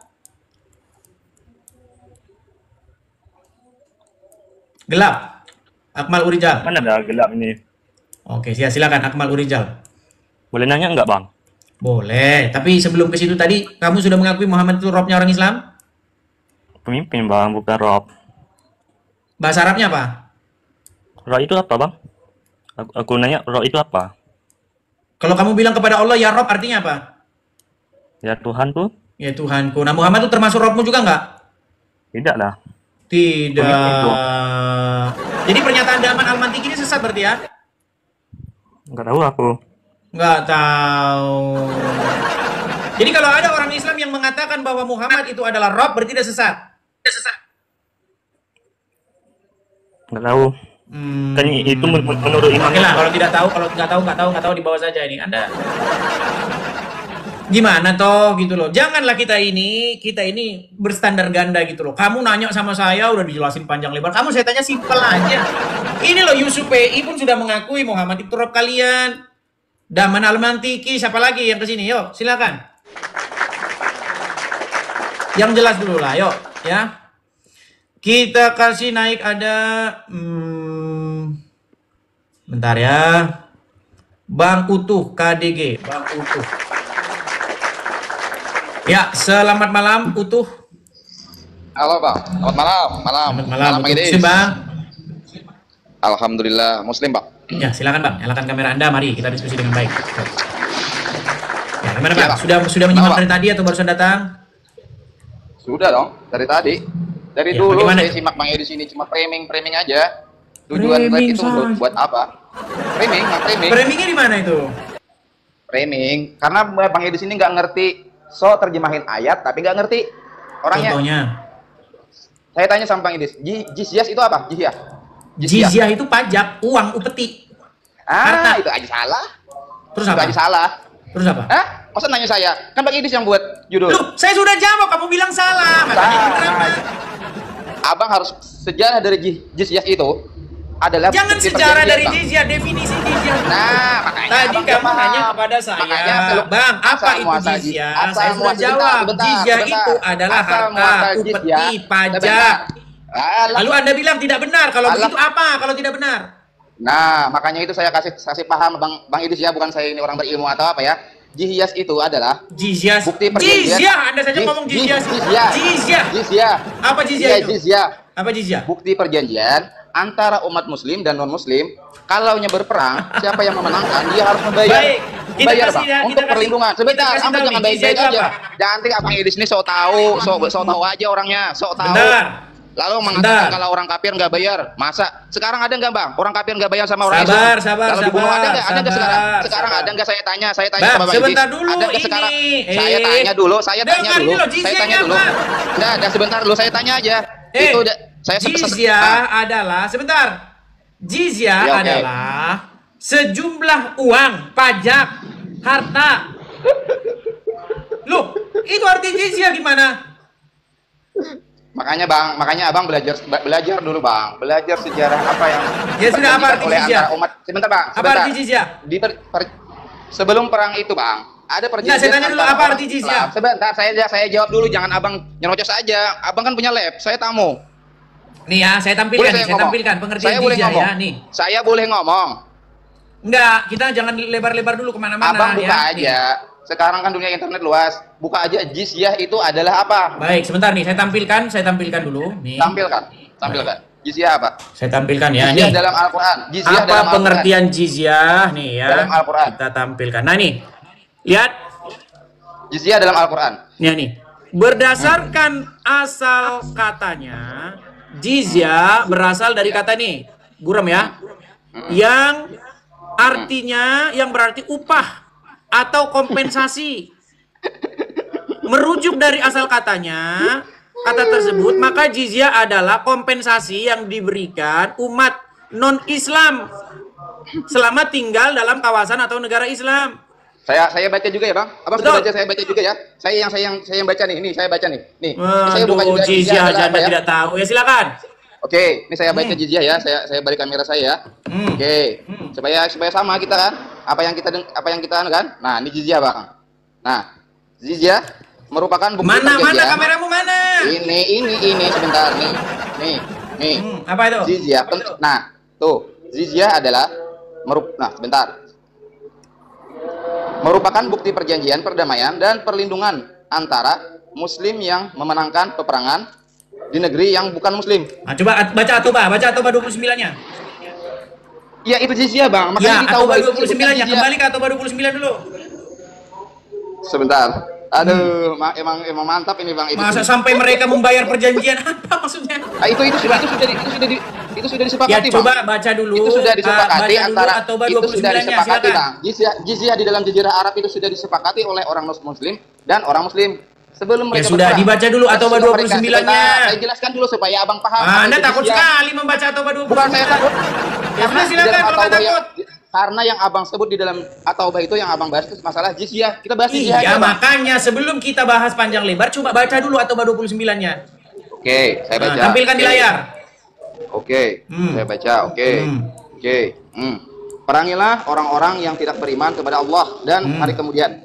Gelap. Akmal Urijal. Mana ada gelap ini? Oke, silakan Akmal Urijal. Boleh nanya nggak, Bang? Boleh, tapi sebelum ke situ tadi, kamu sudah mengakui Muhammad itu Robnya orang Islam? Pemimpin, Bang, bukan Rob. Bahasa Arabnya apa? Rob itu apa, Bang? Aku nanya, Rob itu apa? Kalau kamu bilang kepada Allah, ya Rob, artinya apa? Ya Tuhanku? Ya Tuhanku. Nah, Muhammad itu termasuk Robmu juga nggak? Tidak lah. Tidak. Jadi pernyataan Daman Al-Mantiki ini sesat berarti ya? Nggak tahu aku. Nggak tahu. Jadi kalau ada orang Islam yang mengatakan bahwa Muhammad itu adalah Rob, berarti dia sesat? Dia sesat. Nggak tahu. Kan itu menurut imam. Oke lah, kalau tidak tahu, kalau nggak tahu di bawah saja ini. Anda gimana toh gitu loh. Janganlah kita ini berstandar ganda gitu loh. Kamu nanya sama saya udah dijelasin panjang lebar. Kamu saya tanya simpel aja. Ini loh Yusuf PI pun sudah mengakui Muhammad itu Rob kalian. Daman Al-Mantiki, siapa lagi yang kesini? Yuk, silakan. Yang jelas dulu lah, yuk ya. Kita kasih naik ada bentar ya. Bang Utuh KDG, Bang Utuh. Ya, selamat malam Utuh. Halo Bang, selamat malam. Selamat malam. Idris. Muslim Bang. Alhamdulillah Muslim Bang. Ya, silakan Bang, nyalakan kamera Anda. Mari kita diskusi dengan baik. Ya, gimana Ya, Bang? Bang. Sudah menyimak dari tadi atau barusan datang? Sudah dong, dari tadi. Dari Ya, dulu bagaimana saya itu? simak Bang Edi sini cuma framing aja. Tujuan Framing itu saja. buat apa? Framing. Framingnya di mana itu? Framing. Karena Bang Edi sini nggak ngerti, so terjemahin ayat tapi nggak ngerti orangnya. Contohnya? Saya tanya sama Bang Edi, jizyah itu apa? Jizyah itu pajak, uang, upeti. Ah, Harta. itu aja salah. Terus Itu apa? aja salah. Terus apa? Hah? Masa nanya saya? Kan Bang Edi yang buat judul. Loh, saya sudah jawab, kamu bilang salah. Makanya Salah. kenapa? Abang harus sejarah dari jizyah itu adalah Jangan bukti sejarah perjanjian, dari Bang. jizyah, definisi jizyah. Nah, makanya Tadi abang kamu paham. nanya kepada saya, Makanya, Bang, apa asal itu muasal jizyah? asal Saya sudah muasal- jawab. sebentar, Jizyah sebentar. itu adalah Asal harta, muasal upeti, jizyah. pajak. Sebentar. Alah. Lalu Anda bilang tidak benar. Kalau Alah. begitu apa? Kalau tidak benar? Nah, makanya itu saya kasih paham Bang Idris ya, bukan saya ini orang berilmu atau apa ya. Jizyah itu adalah Jizyah. bukti perjanjian. Jizyah, Anda saja ngomong jizyah. Jizyah. Apa jizyah Iya, itu? jizyah. Apa jizyah? Bukti perjanjian antara umat muslim dan non muslim. Kalau berperang, siapa yang memenangkan dia harus membayar. Baik, kita Bayar kasih Bang, ya, untuk kita kasih- perlindungan. kita Sebentar, kasih Anda tahu jangan nih, baik-baik jizyah itu aja. apa? Jangan nanti Abang Idris ini sok tahu aja orangnya, sok tahu. Bentar. Lalu mengatakan Bentar. kalau orang kafir nggak bayar. Masa? Sekarang ada nggak Bang? Orang kafir nggak bayar sama orang Sabar, Islam? sabar, Kalau dibunuh sabar, ada nggak? Ada nggak sabar, sekarang? Sekarang sabar. ada nggak saya tanya Bang, sama Bang Idris. sebentar dulu Ada nggak ini. sekarang? Saya tanya dulu, saya tanya Dengar dulu. dulu, Saya jizyahnya tanya dulu. apa? Nggak, sebentar dulu saya tanya aja. Itu saya jizyah adalah sebentar. Jizyah Ya, oke. adalah sejumlah uang, pajak, harta. Loh, itu arti jizyah gimana? Makanya Abang belajar dulu Bang, belajar sejarah apa yang Ya sudah, apa arti oleh jizyah? antara umat. Sebentar Bang, Apa sebentar. arti jizyah? Sebelum perang itu Bang, ada perjanjian. Nah, saya tanya dulu, antara apa orang arti Islam. jizyah? Sebentar, saya jawab dulu, jangan Abang nyerocos aja. Abang kan punya lab, saya tamu. Nih ya, saya tampilkan Boleh nih, saya saya ngomong? tampilkan pengertian Saya boleh jizyah ngomong. ya, nih. Saya boleh ngomong. Enggak, kita jangan lebar-lebar dulu kemana-mana Abang buka ya. aja. Sekarang kan dunia internet luas. Buka aja jizyah itu adalah apa? Baik, sebentar nih, saya tampilkan dulu. Nih. Tampilkan. Jizyah apa? Saya tampilkan ya. Jizyah Nih. dalam Al-Quran. Jizyah Apa dalam pengertian jizyah nih ya? Dalam Al-Quran. Kita tampilkan. Nah nih, lihat. Jizyah dalam Al-Quran. Nih. Berdasarkan asal katanya, jizyah berasal dari kata nih, guram ya, yang artinya yang berarti upah atau kompensasi. Merujuk dari asal katanya, kata tersebut, maka jizyah adalah kompensasi yang diberikan umat non-Islam selama tinggal dalam kawasan atau negara Islam. Saya baca juga ya, Bang. Abang sudah baca, saya baca juga ya. Saya yang baca nih. Ini saya baca nih. Nih. Saya buka juga jizyah aja Anda tidak tahu. Ya silakan. Oke, ini saya baca jizyah ya. Saya balik kamera saya ya. Oke. Supaya sama kita kan. Apa yang kita kan? Nah, ini jizyah, Bang. Nah, jizyah merupakan bukti mana kameramu mana? Ini sebentar nih. Apa itu? Jizyah. Nah, tuh. Jizyah adalah sebentar. Merupakan bukti perjanjian perdamaian dan perlindungan antara muslim yang memenangkan peperangan di negeri yang bukan muslim. Nah, coba baca At-Taubah 29-nya. Ya, itu jizyah, Bang. Makanya At-Taubah 29-nya. Kembali ke At-Taubah 29 dulu. Sebentar. Aduh, emang mantap ini, Bang. Masa sampai mereka membayar perjanjian apa maksudnya? Nah, itu sudah disepakati, ya, coba baca dulu. Itu sudah disepakati antara itu sudah disepakati, Bang. Jizyah di dalam jazirah Arab itu sudah disepakati oleh orang muslim dan orang muslim. Sebelum mereka sudah dibaca dulu At-Taubah 29-nya. Saya jelaskan dulu supaya Abang paham. Anda takut sekali membaca At-Taubah 29. Bukan saya takut. Karena silakan kalau takut. Karena yang Abang sebut di dalam At-Taubah itu yang Abang bahas itu masalah jizyah. Kita bahas jizyah aja, Bang. Makanya sebelum kita bahas panjang lebar, coba baca dulu At-Taubah 29-nya. Oke, saya baca. Tampilkan di layar. Oke, saya baca. Oke. Perangilah orang-orang yang tidak beriman kepada Allah dan hari kemudian.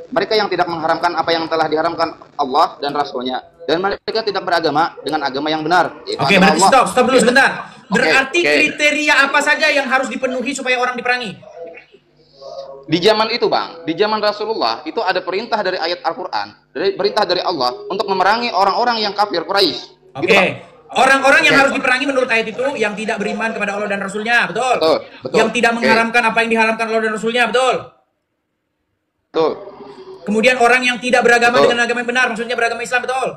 Mereka yang tidak mengharamkan apa yang telah diharamkan Allah dan Rasulnya, dan mereka tidak beragama dengan agama yang benar. Oke, berarti stop dulu sebentar. Berarti kriteria apa saja yang harus dipenuhi supaya orang diperangi? Di zaman itu, Bang, di zaman Rasulullah itu ada perintah dari ayat Al-Quran, perintah dari Allah untuk memerangi orang-orang yang kafir Quraisy. Oke. Orang-orang yang harus diperangi menurut ayat itu yang tidak beriman kepada Allah dan Rasulnya, betul? Betul. Yang tidak mengharamkan apa yang diharamkan Allah dan Rasulnya, betul? Betul. Kemudian orang yang tidak beragama dengan agama yang benar, maksudnya beragama Islam, betul?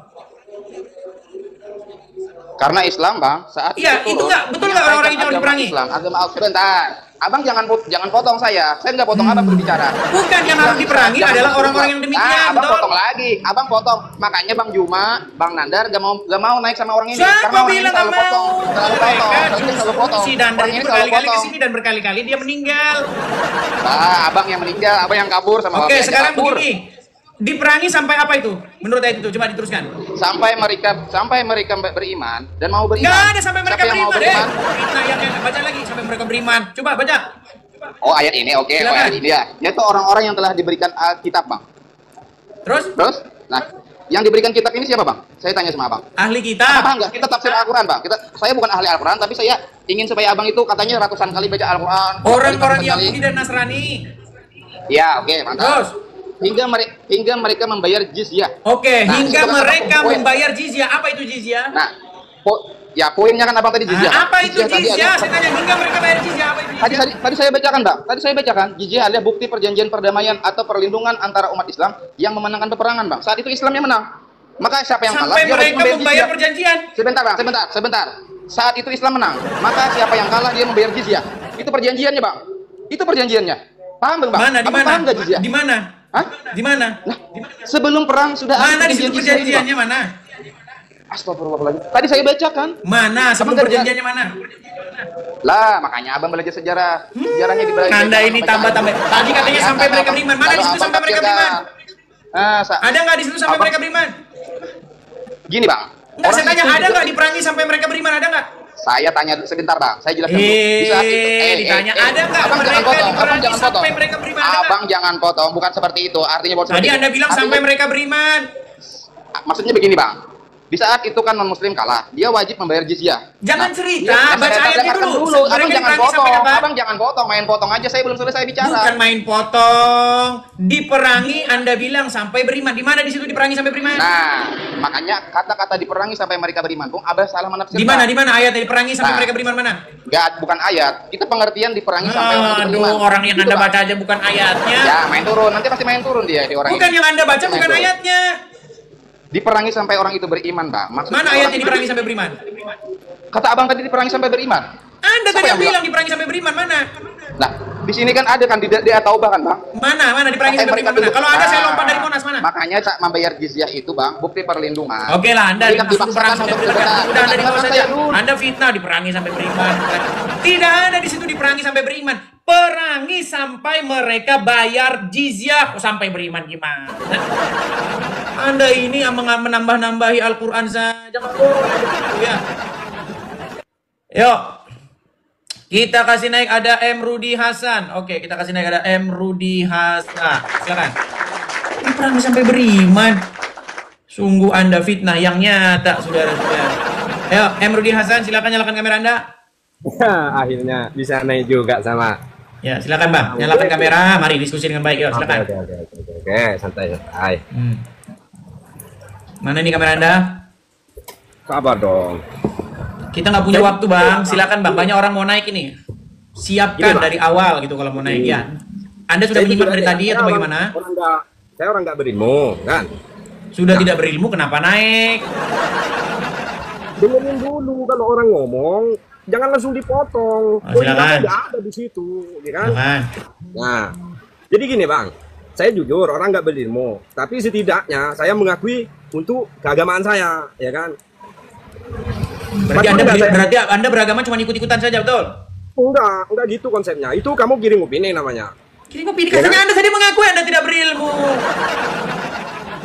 Karena Islam, Bang, saat itu enggak betul enggak orang-orang itu harus diperangi? Islam, agama Al-Quran. Abang jangan potong saya enggak potong Abang berbicara. Bukan, yang harus diperangi adalah orang-orang yang demikian, Abang betul? potong lagi, Abang potong. Makanya Bang Juma, Bang Nandar gak mau naik sama orang ini. Siapa bilang nggak mau? Selalu potong. Si Dandar ini berkali-kali kesini dan berkali-kali dia meninggal. Abang yang meninggal, Abang yang kabur sama Oke, sekarang begini. Diperangi sampai apa itu? Menurut ayat itu, coba diteruskan. Sampai mereka beriman dan mau beriman. Nggak ada sampai mereka beriman. Nah, yang baca lagi sampai mereka beriman. Coba baca. Oh, ayat ini, oke. Oh, ayat ini ya. Yaitu orang-orang yang telah diberikan kitab, Bang. Terus? Nah, yang diberikan kitab ini siapa, Bang? Saya tanya sama Abang. Ahli kitab. Apa enggak? Kita tafsir Al-Quran, Bang. Saya bukan ahli Al-Quran, tapi saya ingin supaya Abang itu katanya ratusan kali baca Al-Quran. Orang-orang Yahudi dan Nasrani. Ya, oke, mantap. Terus? Hingga mereka membayar jizyah. Oke, hingga mereka membayar jizyah. Apa itu jizyah? Nah, poinnya kan Abang tadi jizyah. Apa itu jizyah? Saya tanya hingga mereka bayar jizyah. Apa itu jizyah? Tadi saya bacakan, Bang. Jizyah adalah bukti perjanjian perdamaian atau perlindungan antara umat Islam yang memenangkan peperangan, Bang. Saat itu Islam yang menang. Maka siapa yang kalah? Sampai mereka membayar perjanjian. Sebentar. Saat itu Islam menang. Maka siapa yang kalah dia membayar jizyah. Itu perjanjiannya, Bang. Itu perjanjiannya. Paham, Bang? Mana? Di mana? Paham enggak jizyah? Di mana? Hah? Di mana? Nah, sebelum perang sudah ada perjanjiannya mana? Astagfirullahaladzim. Tadi saya bacakan. Mana? Sebelum perjanjiannya mana? Lah, makanya Abang belajar sejarah. Sejarahnya di belajar. Anda ini tambah-tambah. Tadi katanya sampai mereka beriman. Mana di situ sampai mereka beriman? Ada nggak di situ sampai mereka beriman? Gini, Bang. Nggak, saya tanya ada nggak diperangi sampai mereka beriman? Ada nggak? Saya tanya sebentar, Bang. Saya jelaskan dulu. Ditanya ada nggak mereka diperangi sampai mereka beriman? Abang jangan potong. Bukan seperti itu. Artinya tadi Anda bilang sampai mereka beriman. Maksudnya begini, Bang. Di saat itu kan non-muslim kalah, dia wajib membayar jizyah. Jangan cerita, iya, baca saya ayatnya katakan dulu. Abang Mereka jangan diperangi sampai potong, apa? abang jangan potong, main potong aja, saya belum selesai bicara. Bukan main potong. Diperangi, Anda bilang sampai beriman. Di mana di situ diperangi sampai beriman? Nah, makanya kata-kata diperangi sampai mereka beriman, Bung, Abah salah menafsirkan. Di mana ayatnya diperangi sampai mereka beriman mana? Enggak, bukan ayat. Itu pengertian diperangi sampai orang itu beriman. Orang yang Gitu, Anda Bang. baca aja bukan ayatnya. Ya, main turun. Nanti pasti main turun dia di orang Bukan ini. yang Anda baca, Main bukan turun. ayatnya. Diperangi sampai orang itu beriman, Bang. Maksudnya Mana ayatnya diperangi sampai beriman? Kata abang tadi diperangi sampai beriman. Anda Siapa tadi yang bilang diperangi sampai beriman, mana? Nah, di sini kan ada kan di Taubah kan, Bang? Mana diperangi sampai beriman mana? Kalau ada saya lompat dari Monas mana? Makanya membayar jizyah itu, Bang, bukti perlindungan. Oke lah, Anda Tidak disuruh perang dipaksakan sampai untuk beriman. sebentar. Udah Anda di bawah Dengarkan saja. saya dulu. Anda fitnah diperangi sampai beriman. Tidak ada di situ diperangi sampai beriman. Perangi sampai mereka bayar jizyah. Sampai beriman gimana? Anda ini yang menambah-nambahi Al-Quran saja. Jangan begitu ya. Yuk. Kita kasih naik ada M. Rudi Hasan. Oke, kita kasih naik ada M. Rudi Hasan. Silakan. Ini perang sampai beriman. Sungguh Anda fitnah yang nyata, saudara-saudara. Ayo, M. Rudi Hasan, silakan nyalakan kamera Anda. Akhirnya bisa naik juga sama. Ya, silakan Bang. Nyalakan kamera. Mari diskusi dengan baik. Yuk, silakan. Oke, santai. Mana nih kamera Anda? Sabar dong. Kita nggak punya waktu Bang. Silakan Bang. Banyak orang mau naik ini. Siapkan dari awal gitu kalau mau naik ya. Anda sudah menyimak dari tadi atau bagaimana? Saya orang nggak berilmu, kan? Sudah tidak berilmu, kenapa naik? Dengerin dulu kalau orang ngomong, jangan langsung dipotong. Silakan. Tidak ada di situ, ya kan? Silakan. Nah, jadi gini Bang, saya jujur orang nggak berilmu, tapi setidaknya saya mengakui untuk keagamaan saya, ya kan? Berarti Anda beragama cuma ikut-ikutan saja, betul? Enggak gitu konsepnya. Itu kamu kirim opini namanya. Kirim opini, katanya Anda tadi mengakui Anda tidak berilmu.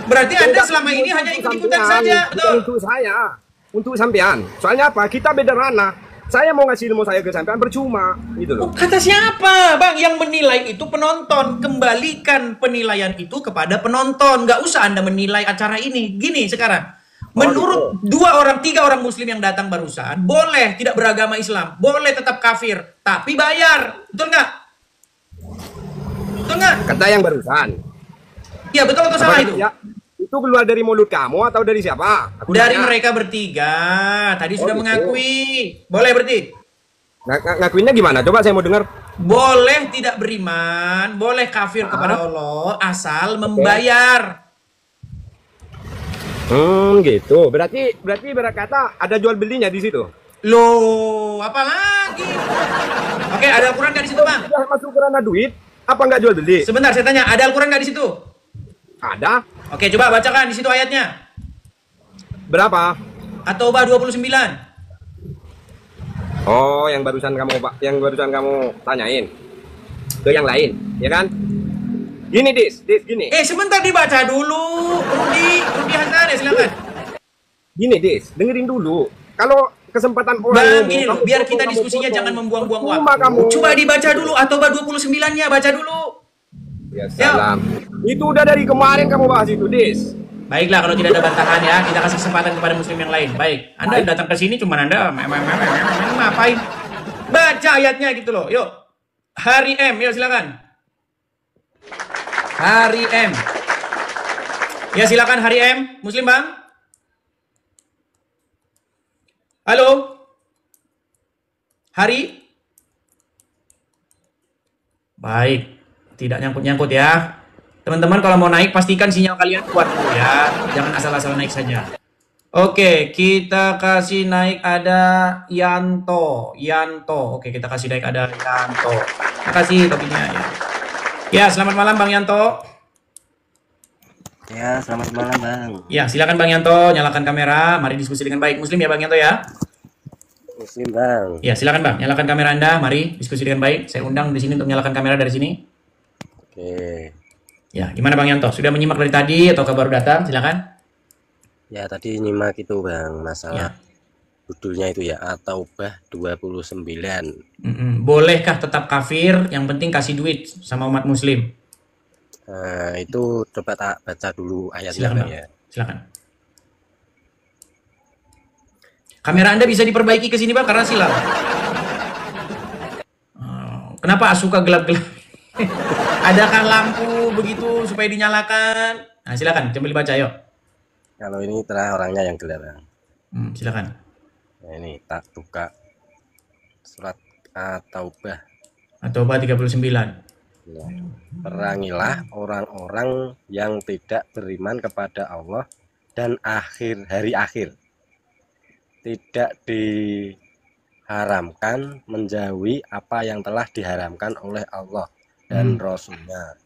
Berarti Anda selama ini hanya ikut-ikutan saja, betul? Untuk saya, untuk sampean. Soalnya apa? Kita beda ranah. Saya mau ngasih ilmu saya ke sampean percuma, gitu loh. Kata siapa, Bang? Yang menilai itu penonton. Kembalikan penilaian itu kepada penonton. Nggak usah Anda menilai acara ini. Gini sekarang. Menurut 3 orang muslim yang datang barusan, boleh tidak beragama Islam, boleh tetap kafir, tapi bayar. Betul nggak? Betul nggak? Kata yang barusan. Iya, betul atau salah itu? Ya, itu keluar dari mulut kamu atau dari siapa? Dari mereka bertiga. Tadi sudah gitu. mengakui. Boleh berarti? Ngakuinnya gimana? Coba saya mau dengar. Boleh tidak beriman, boleh kafir kepada Allah, asal membayar. Gitu. Berarti berkata ada jual belinya di situ. Loh, apa lagi? Oke, ada Al-Quran nggak di situ, Bang? Sudah masuk ke ranah duit, apa nggak jual beli? Sebentar, saya tanya, ada Al-Quran nggak di situ? Ada. Oke, coba bacakan di situ ayatnya. Berapa? At-Taubah 29. Oh, yang barusan kamu tanyain ke yang lain, ya kan? Gini, Dis, gini. Sebentar dibaca dulu, Rudi Hasan, ya silakan. Gini, Dis, dengerin dulu. Kalau kesempatan orang Bang, ngomong, gini loh, biar kita diskusinya jangan membuang-buang waktu. Coba dibaca dulu, At-Taubah 29-nya, baca dulu. Ya, salam. Itu udah dari kemarin kamu bahas itu, Dis. Baiklah, kalau tidak ada bantahan ya, kita kasih kesempatan kepada muslim yang lain. Baik, Anda datang ke sini cuman Anda ngapain? Baca ayatnya gitu loh. Yuk. Hari M, yuk silakan. Hari M. Ya silakan Hari M, Muslim Bang. Halo. Hari. Baik, tidak nyangkut-nyangkut ya. Teman-teman kalau mau naik pastikan sinyal kalian kuat dulu ya. Jangan asal-asal naik saja. Oke, kita kasih naik ada Yanto. Oke, kita kasih naik ada Yanto. Terima kasih topiknya ya. Ya, selamat malam Bang Yanto. Ya, selamat malam Bang. Ya, silakan Bang Yanto, nyalakan kamera. Mari diskusi dengan baik. Muslim ya Bang Yanto ya? Muslim Bang. Ya, silakan Bang, nyalakan kamera Anda. Mari diskusi dengan baik. Saya undang di sini untuk nyalakan kamera dari sini. Oke. Ya, gimana Bang Yanto? Sudah menyimak dari tadi atau baru datang? Silakan. Ya, tadi nyimak itu Bang, masalah judulnya itu ya, At-Taubah 29. Bolehkah tetap kafir? Yang penting kasih duit sama umat muslim. Nah, itu coba tak baca dulu ayatnya. Silakan, ya. Silakan. Kamera Anda bisa diperbaiki ke sini Bang karena silau. Kenapa suka gelap-gelap? Adakah lampu begitu supaya dinyalakan? Nah, silakan coba dibaca yuk. Kalau ini terang orangnya yang gelap, Bang. Silakan. Nah, ini tak buka surat At-Taubah. At-Taubah 39. Ya. Perangilah orang-orang yang tidak beriman kepada Allah dan hari akhir. Tidak diharamkan menjauhi apa yang telah diharamkan oleh Allah dan Rasulnya,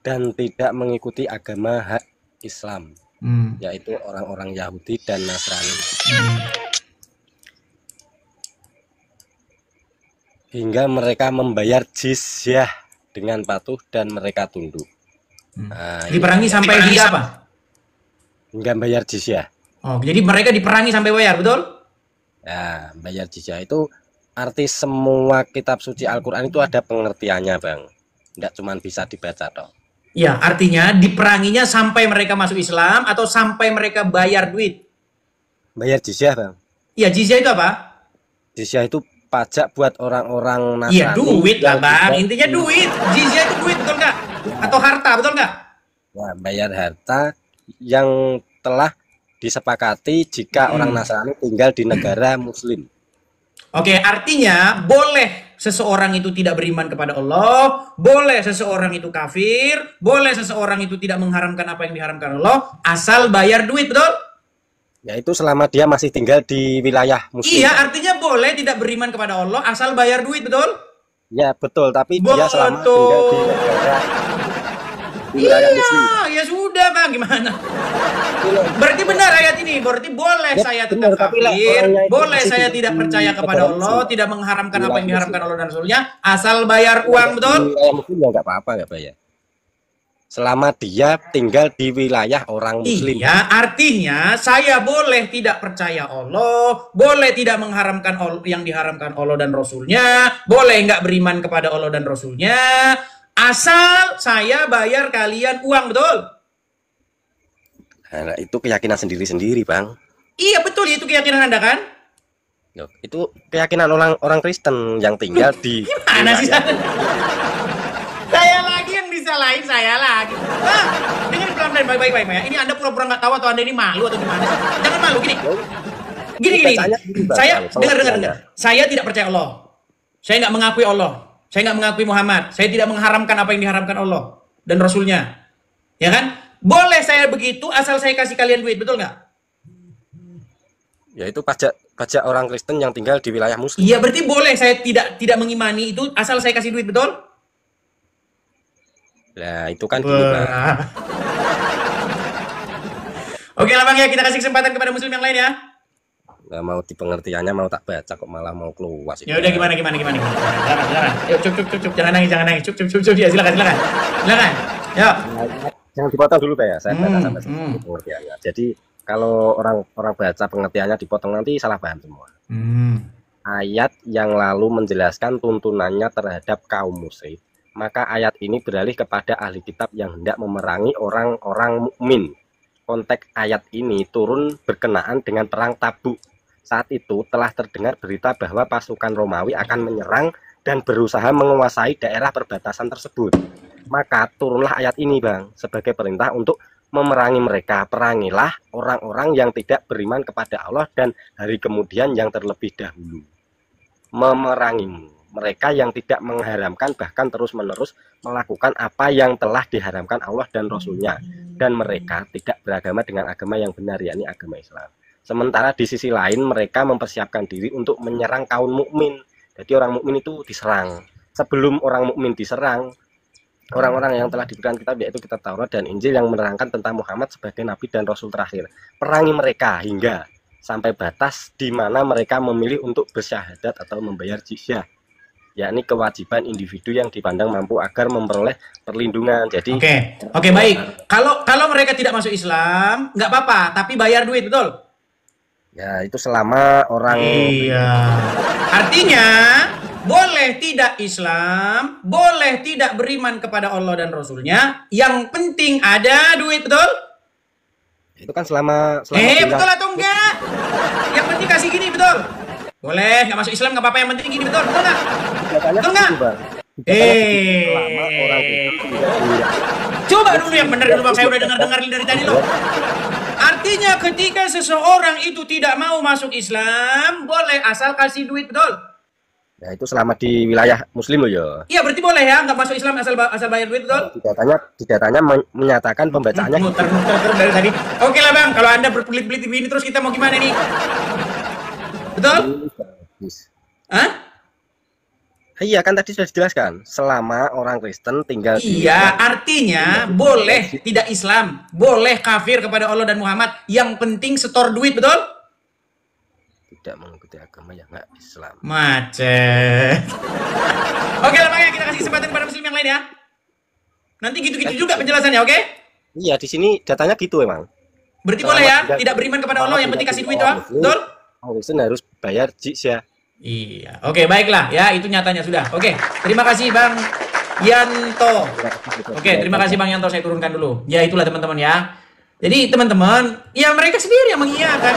dan tidak mengikuti agama hak Islam, yaitu orang-orang Yahudi dan Nasrani, hingga mereka membayar jizyah dengan patuh dan mereka tunduk. Nah, diperangi sampai hingga apa? Hingga bayar jizyah. Oh, jadi mereka diperangi sampai bayar, betul? Ya, bayar jizyah itu arti semua kitab suci Al-Quran itu ada pengertiannya, Bang. Tidak cuma bisa dibaca toh. Ya, artinya diperanginya sampai mereka masuk Islam atau sampai mereka bayar duit? Bayar jizyah, Bang. Iya, jizyah itu apa? Jizyah itu pajak buat orang-orang Nasrani. Iya, duit lah, Bang. Intinya duit. Jizyah itu duit, betul nggak? Atau harta, betul nggak? Nah, bayar harta yang telah disepakati jika orang Nasrani tinggal di negara Muslim. Oke, artinya boleh seseorang itu tidak beriman kepada Allah, boleh seseorang itu kafir, boleh seseorang itu tidak mengharamkan apa yang diharamkan Allah, asal bayar duit, betul? Ya, itu selama dia masih tinggal di wilayah Muslim. Iya, artinya boleh tidak beriman kepada Allah asal bayar duit, betul? Ya, betul, tapi dia selama tinggal di negara wilayah Muslim. Ya sudah, Bang, gimana? Berarti benar ayat ini, berarti boleh saya tetap kafir, boleh saya tidak percaya kepada Allah, tidak mengharamkan apa yang diharamkan Allah dan Rasulnya, asal bayar uang, betul? Muslim ya nggak apa-apa, nggak bayar. Selama dia tinggal di wilayah orang Muslim. Iya, artinya saya boleh tidak percaya Allah, boleh tidak mengharamkan yang diharamkan Allah dan Rasulnya, boleh nggak beriman kepada Allah dan Rasulnya, asal saya bayar kalian uang, betul? Nah, itu keyakinan sendiri-sendiri, Bang. Iya, betul, itu keyakinan Anda kan? Loh, itu keyakinan orang Kristen yang tinggal di gimana sih? Saya lagi yang disalahin, saya lagi. Dengar pelan-pelan, baik-baik ya. Ini Anda pura-pura nggak tahu atau Anda ini malu atau gimana sih? Jangan malu, gini. Gini. Saya, dengar. Saya tidak percaya Allah. Saya nggak mengakui Allah. Saya nggak mengakui Muhammad. Saya tidak mengharamkan apa yang diharamkan Allah dan Rasulnya. Ya kan? Boleh saya begitu asal saya kasih kalian duit, betul nggak? Ya, itu pajak orang Kristen yang tinggal di wilayah Muslim. Iya, berarti boleh saya tidak mengimani itu asal saya kasih duit, betul? Nah, itu kan dulu, Bang. Oke lah, Bang, ya, kita kasih kesempatan kepada Muslim yang lain ya. Nggak mau di pengertiannya mau tak baca kok malah mau keluar. Ya udah, gimana. Silakan. Ayo, cuk. Jangan nangis. Cuk. Ya, silakan. Ya. Jangan dipotong dulu, Pak, ya. Saya baca sampai pengertiannya. Jadi kalau orang baca pengertiannya dipotong nanti salah paham semua. Ayat yang lalu menjelaskan tuntunannya terhadap kaum musyrik. Maka ayat ini beralih kepada ahli kitab yang hendak memerangi orang-orang mukmin. Konteks ayat ini turun berkenaan dengan perang Tabuk. Saat itu telah terdengar berita bahwa pasukan Romawi akan menyerang dan berusaha menguasai daerah perbatasan tersebut. Maka turunlah ayat ini, Bang, sebagai perintah untuk memerangi mereka. Perangilah orang-orang yang tidak beriman kepada Allah dan hari kemudian yang terlebih dahulu. Memerangimu mereka yang tidak mengharamkan bahkan terus-menerus melakukan apa yang telah diharamkan Allah dan Rasulnya, dan mereka tidak beragama dengan agama yang benar, yakni agama Islam. Sementara di sisi lain mereka mempersiapkan diri untuk menyerang kaum mukmin. Jadi orang mukmin itu diserang. Sebelum orang mukmin diserang, orang-orang yang telah diberikan kitab, yaitu kitab Taurat dan Injil yang menerangkan tentang Muhammad sebagai nabi dan rasul terakhir. Perangi mereka hingga sampai batas di mana mereka memilih untuk bersyahadat atau membayar jizyah, yakni kewajiban individu yang dipandang mampu agar memperoleh perlindungan. Jadi Oke, baik. Kalau mereka tidak masuk Islam, nggak apa-apa, tapi bayar duit, betul? Ya, itu selama orang. Iya. Artinya boleh tidak Islam, boleh tidak beriman kepada Allah dan Rasulnya, yang penting ada duit, betul? Itu kan selama betul atau enggak? Yang penting kasih gini, betul. Boleh, nggak masuk Islam nggak apa-apa, yang penting gini, betul nggak? Betul nggak? Coba dulu yang benar dulu, Bang. Saya udah dengar dari tadi loh. Artinya ketika seseorang itu tidak mau masuk Islam, boleh asal kasih duit, betul? Ya itu selama di wilayah Muslim loh ya. Iya berarti boleh ya, nggak masuk Islam asal bayar duit, betul? Di datanya menyatakan pembacaannya. Muter dari tadi. Oke lah Bang, kalau Anda berpelit-pelit ini terus kita mau gimana nih? Betul? Hah? Iya kan tadi sudah dijelaskan, selama orang Kristen tinggal Iya, artinya boleh tidak Islam, boleh kafir kepada Allah dan Muhammad, yang penting setor duit, betul? Tidak mengikuti agama yang nggak Islam. Macet. Oke lah Bang, kita kasih kesempatan kepada muslim yang lain ya. Nanti gitu-gitu juga penjelasannya, oke? Iya, di sini datanya gitu emang. Berarti boleh ya, tidak beriman kepada Allah, yang penting kasih duit, betul? Orang Kristen harus bayar jizya. Iya, oke baiklah ya, itu nyatanya sudah. Oke, terima kasih Bang Yanto. Oke, terima kasih Bang Yanto, saya turunkan dulu. Ya itulah teman-teman ya. Jadi teman-teman, ya mereka sendiri yang mengiyakan.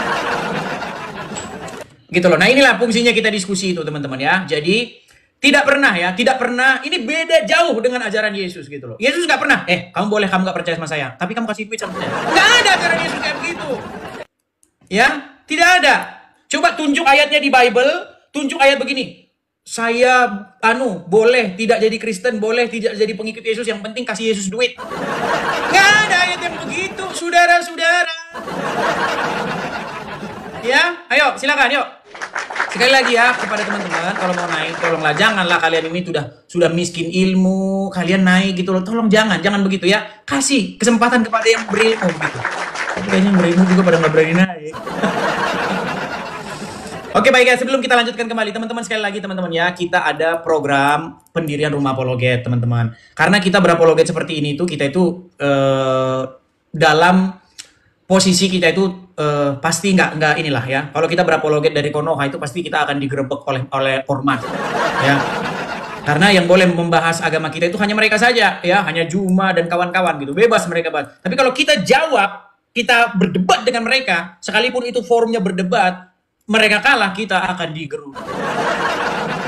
Gitu loh. Nah inilah fungsinya kita diskusi itu teman-teman ya. Jadi tidak pernah ya, tidak pernah. Ini beda jauh dengan ajaran Yesus gitu loh. Yesus nggak pernah. Kamu nggak percaya sama saya, tapi kamu kasih duit sama saya. Nggak ada ajaran Yesus kayak begitu. Ya, tidak ada. Coba tunjuk ayatnya di Bible. Tunjuk ayat begini, saya boleh tidak jadi Kristen, boleh tidak jadi pengikut Yesus, yang penting kasih Yesus duit. Nggak ada ayat yang begitu, saudara-saudara. Ya, ayo silakan, yuk. Sekali lagi ya kepada teman-teman, kalau mau naik, tolonglah janganlah kalian ini sudah miskin ilmu, kalian naik gitu loh, tolong jangan begitu ya. Kasih kesempatan kepada yang berilmu gitu. Tapi kayaknya yang berilmu juga pada nggak berani naik. Oke baik ya, sebelum kita lanjutkan kembali teman-teman, sekali lagi teman-teman ya, kita ada program pendirian rumah apologet teman-teman. Karena kita berapologet seperti ini tuh, kita itu dalam posisi kita itu pasti nggak inilah ya. Kalau kita berapologet dari Konoha itu pasti kita akan digerebek oleh ormas ya. Karena yang boleh membahas agama kita itu hanya mereka saja ya, hanya Juma dan kawan-kawan gitu, bebas mereka bahas. Tapi kalau kita jawab, kita berdebat dengan mereka, sekalipun itu forumnya berdebat, mereka kalah, kita akan digeruduk.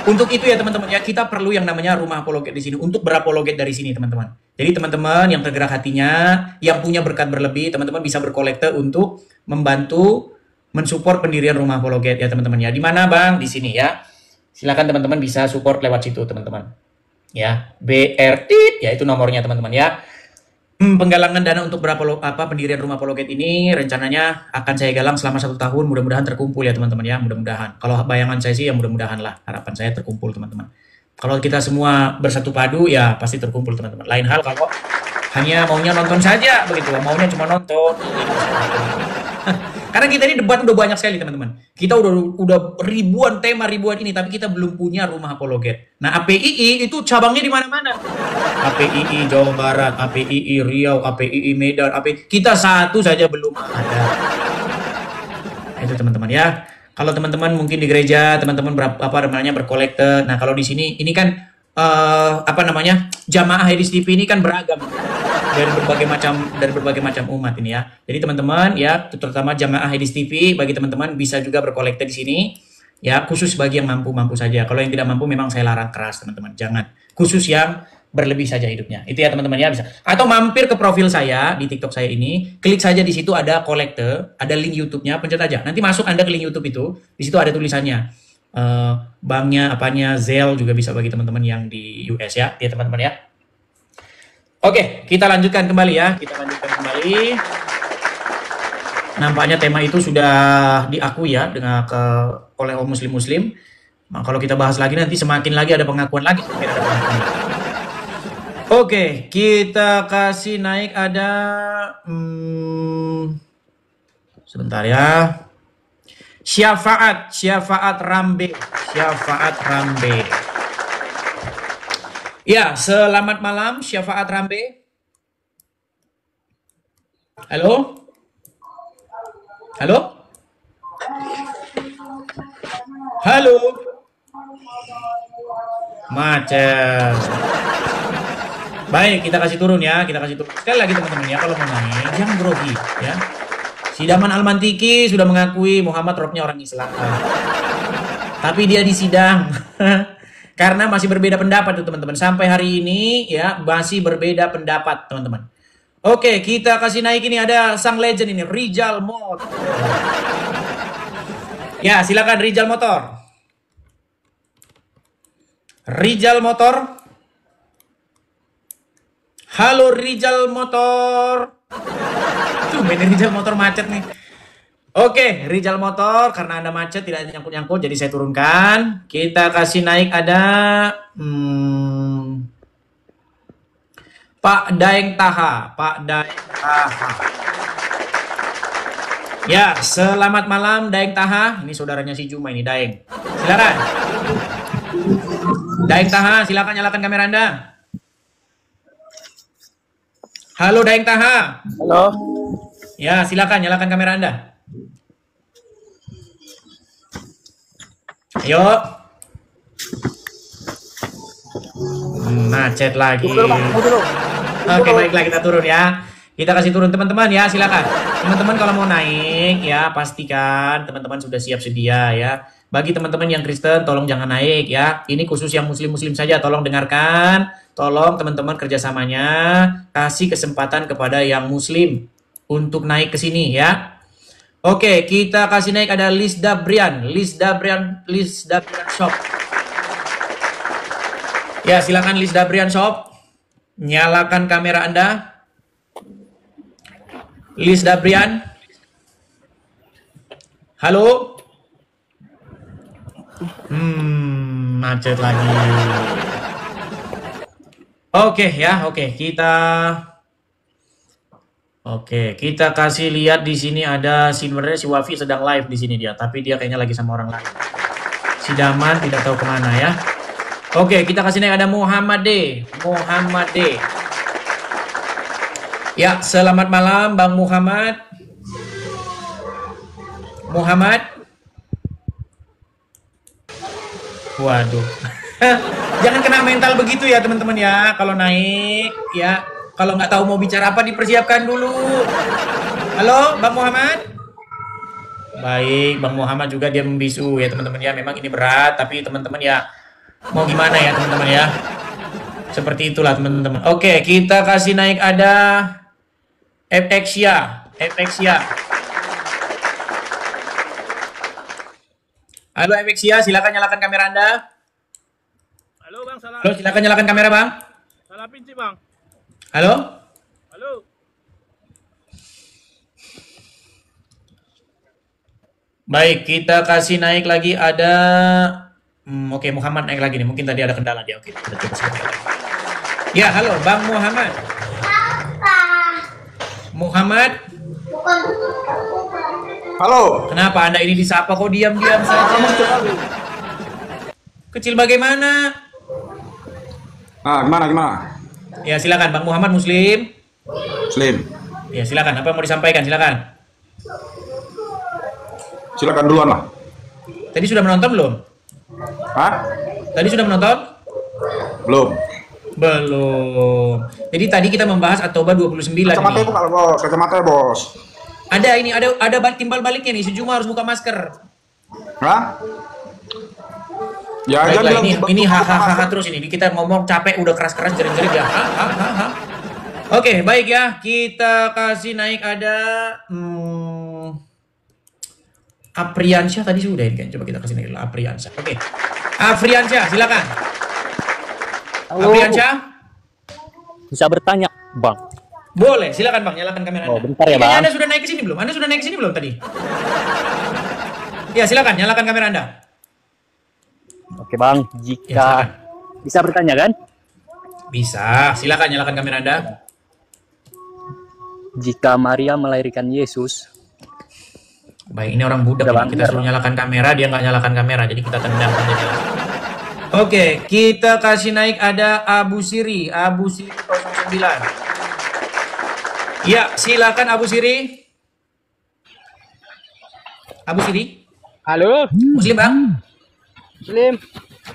Untuk itu ya teman-teman ya, kita perlu yang namanya rumah apologet di sini untuk berapologet dari sini teman-teman. Jadi teman-teman yang tergerak hatinya, yang punya berkat berlebih, teman-teman bisa berkolekte untuk membantu mensupport pendirian rumah apologet ya teman-teman ya. Di mana Bang? Di sini ya. Silakan teman-teman bisa support lewat situ teman-teman. Ya, BRT ya itu nomornya teman-teman ya. Penggalangan dana untuk pendirian rumah apologet ini rencananya akan saya galang selama 1 tahun, mudah-mudahan terkumpul ya teman-teman ya, mudah-mudahan. Kalau bayangan saya sih ya mudah-mudahan lah, harapan saya terkumpul teman-teman. Kalau kita semua bersatu padu ya pasti terkumpul teman-teman. Lain hal kalau hanya maunya nonton saja begitu, maunya cuma nonton. Karena kita ini debat udah banyak sekali teman-teman. Kita udah ribuan tema, ribuan ini, tapi kita belum punya rumah apologet. Nah APII itu cabangnya di mana-mana. APII Jawa Barat, APII Riau, APII Medan, kita satu saja belum ada. Itu teman-teman ya. Kalau teman-teman mungkin di gereja, teman-teman berkolekte. Nah kalau di sini ini kan jamaah Hadis TV ini kan beragam dari berbagai macam umat ini ya. Jadi teman-teman ya, terutama jamaah Hadis TV, bagi teman-teman bisa juga berkolekte di sini ya, khusus bagi yang mampu saja. Kalau yang tidak mampu memang saya larang keras teman-teman, jangan. Khusus yang berlebih saja hidupnya. Itu ya teman-teman ya, bisa. Atau mampir ke profil saya di TikTok saya ini, klik saja di situ ada kolekte, ada link YouTube-nya, pencet aja. Nanti masuk Anda ke link YouTube itu, di situ ada tulisannya. Banknya apanya, Zelle juga bisa bagi teman-teman yang di US ya teman-teman ya. Oke, kita lanjutkan kembali ya. Nampaknya tema itu sudah diakui ya oleh muslim. Nah, kalau kita bahas lagi nanti semakin lagi ada pengakuan lagi. Oke, kita kasih naik ada sebentar ya. Syafaat Rambe. Ya, selamat malam Syafaat Rambe. Halo? Macet. Baik, kita kasih turun ya, Sekali lagi teman-teman ya, kalau mau naik jangan grogi ya. Si Daman Al-Mantiki sudah mengakui Muhammad robnya orang Islam. Tapi dia disidang. Karena masih berbeda pendapat tuh teman-teman. Sampai hari ini ya masih berbeda pendapat teman-teman. Oke, kita kasih naik ini ada sang legend ini, Rijal Motor. Ya, silakan Rijal Motor. Rijal Motor. Halo Rijal Motor. Tuh, main Rijal Motor macet nih. Oke, Rijal Motor, karena Anda macet tidak nyangkut-nyangkut, jadi saya turunkan. Kita kasih naik ada Pak Daeng Taha. Pak Daeng Taha. Ya, selamat malam Daeng Taha. Ini saudaranya si Juma ini, Daeng. Silakan. Daeng Taha, silakan nyalakan kamera Anda. Halo Daeng Taha. Halo. Ya, silakan nyalakan kamera Anda. Ayo. Macet lagi. Oke, baiklah kita turun ya. Kita kasih turun teman-teman ya, silakan. Teman-teman kalau mau naik ya, pastikan teman-teman sudah siap sedia ya. Bagi teman-teman yang Kristen, tolong jangan naik ya. Ini khusus yang muslim-muslim saja, tolong dengarkan. Tolong teman-teman kerjasamanya, kasih kesempatan kepada yang muslim untuk naik ke sini ya. Oke, kita kasih naik ada Lisda Brian Shop. Ya, silakan Lisda Brian Shop. Nyalakan kamera Anda. Lisda Brian. Halo. Macet lagi. Oke ya, kita kasih lihat di sini ada sebenarnya si Wafi sedang live di sini dia, tapi dia kayaknya lagi sama orang lain. Si Daman tidak tahu kemana ya. Oke, kita kasih naik ada Muhammad D. Ya, selamat malam Bang Muhammad. Waduh. Jangan kena mental begitu ya teman-teman ya. Kalau naik ya, kalau nggak tahu mau bicara apa dipersiapkan dulu. Halo Bang Muhammad. Baik, Bang Muhammad juga dia membisu ya teman-teman ya. Memang ini berat, tapi teman-teman ya mau gimana ya teman-teman ya. Seperti itulah teman-teman. Oke, kita kasih naik ada FXia. Halo FXia, silakan nyalakan kamera Anda. Halo Bang, salah. Halo, silakan nyalakan kamera Bang. Salah pinci Bang. Halo. Baik, kita kasih naik lagi ada oke, Muhammad naik lagi nih. Mungkin tadi ada kendala dia. Oke, kita coba sebentar. Ya, halo Bang Muhammad. Halo. Kenapa Anda ini disapa kok diam-diam saja? Kecil bagaimana? Gimana? Ya, silakan Bang Muhammad Muslim. Ya, silakan. Apa yang mau disampaikan? Silakan. Silakan duluan lah. Tadi sudah menonton belum? Tadi sudah menonton? Belum. Jadi tadi kita membahas At-Taubah 29. Kacamata buka bos, kacamata bos. Ada timbal baliknya nih. Sejumlah harus buka masker. Ya, baiklah, ini hahaha terus ini. Kita ngomong capek udah keras-keras jerit-jerit ya. Oke, baik ya. Kita kasih naik ada Apriansyah tadi sudah ini kan. Coba kita kasih naik dulu Apriansyah. Oke. Apriansyah, silakan. Halo. Apriansyah. Bisa bertanya, Bang? Boleh, silakan Bang, nyalakan kamera Anda. Bentar ya, Bang. Anda sudah naik ke sini belum? Tadi? Ya, silakan nyalakan kamera Anda. Oke, Bang. Jika bisa bertanya kan? Bisa, silakan nyalakan kamera Anda. Jika Maria melahirkan Yesus. Baik, ini orang budak ya. Kita suruh nyalakan kamera, dia nggak nyalakan kamera, jadi kita tendang aja. Oke, kita kasih naik ada Abu Siri 09. Ya, silakan Abu Siri. Halo. Muslim Bang? Muslim.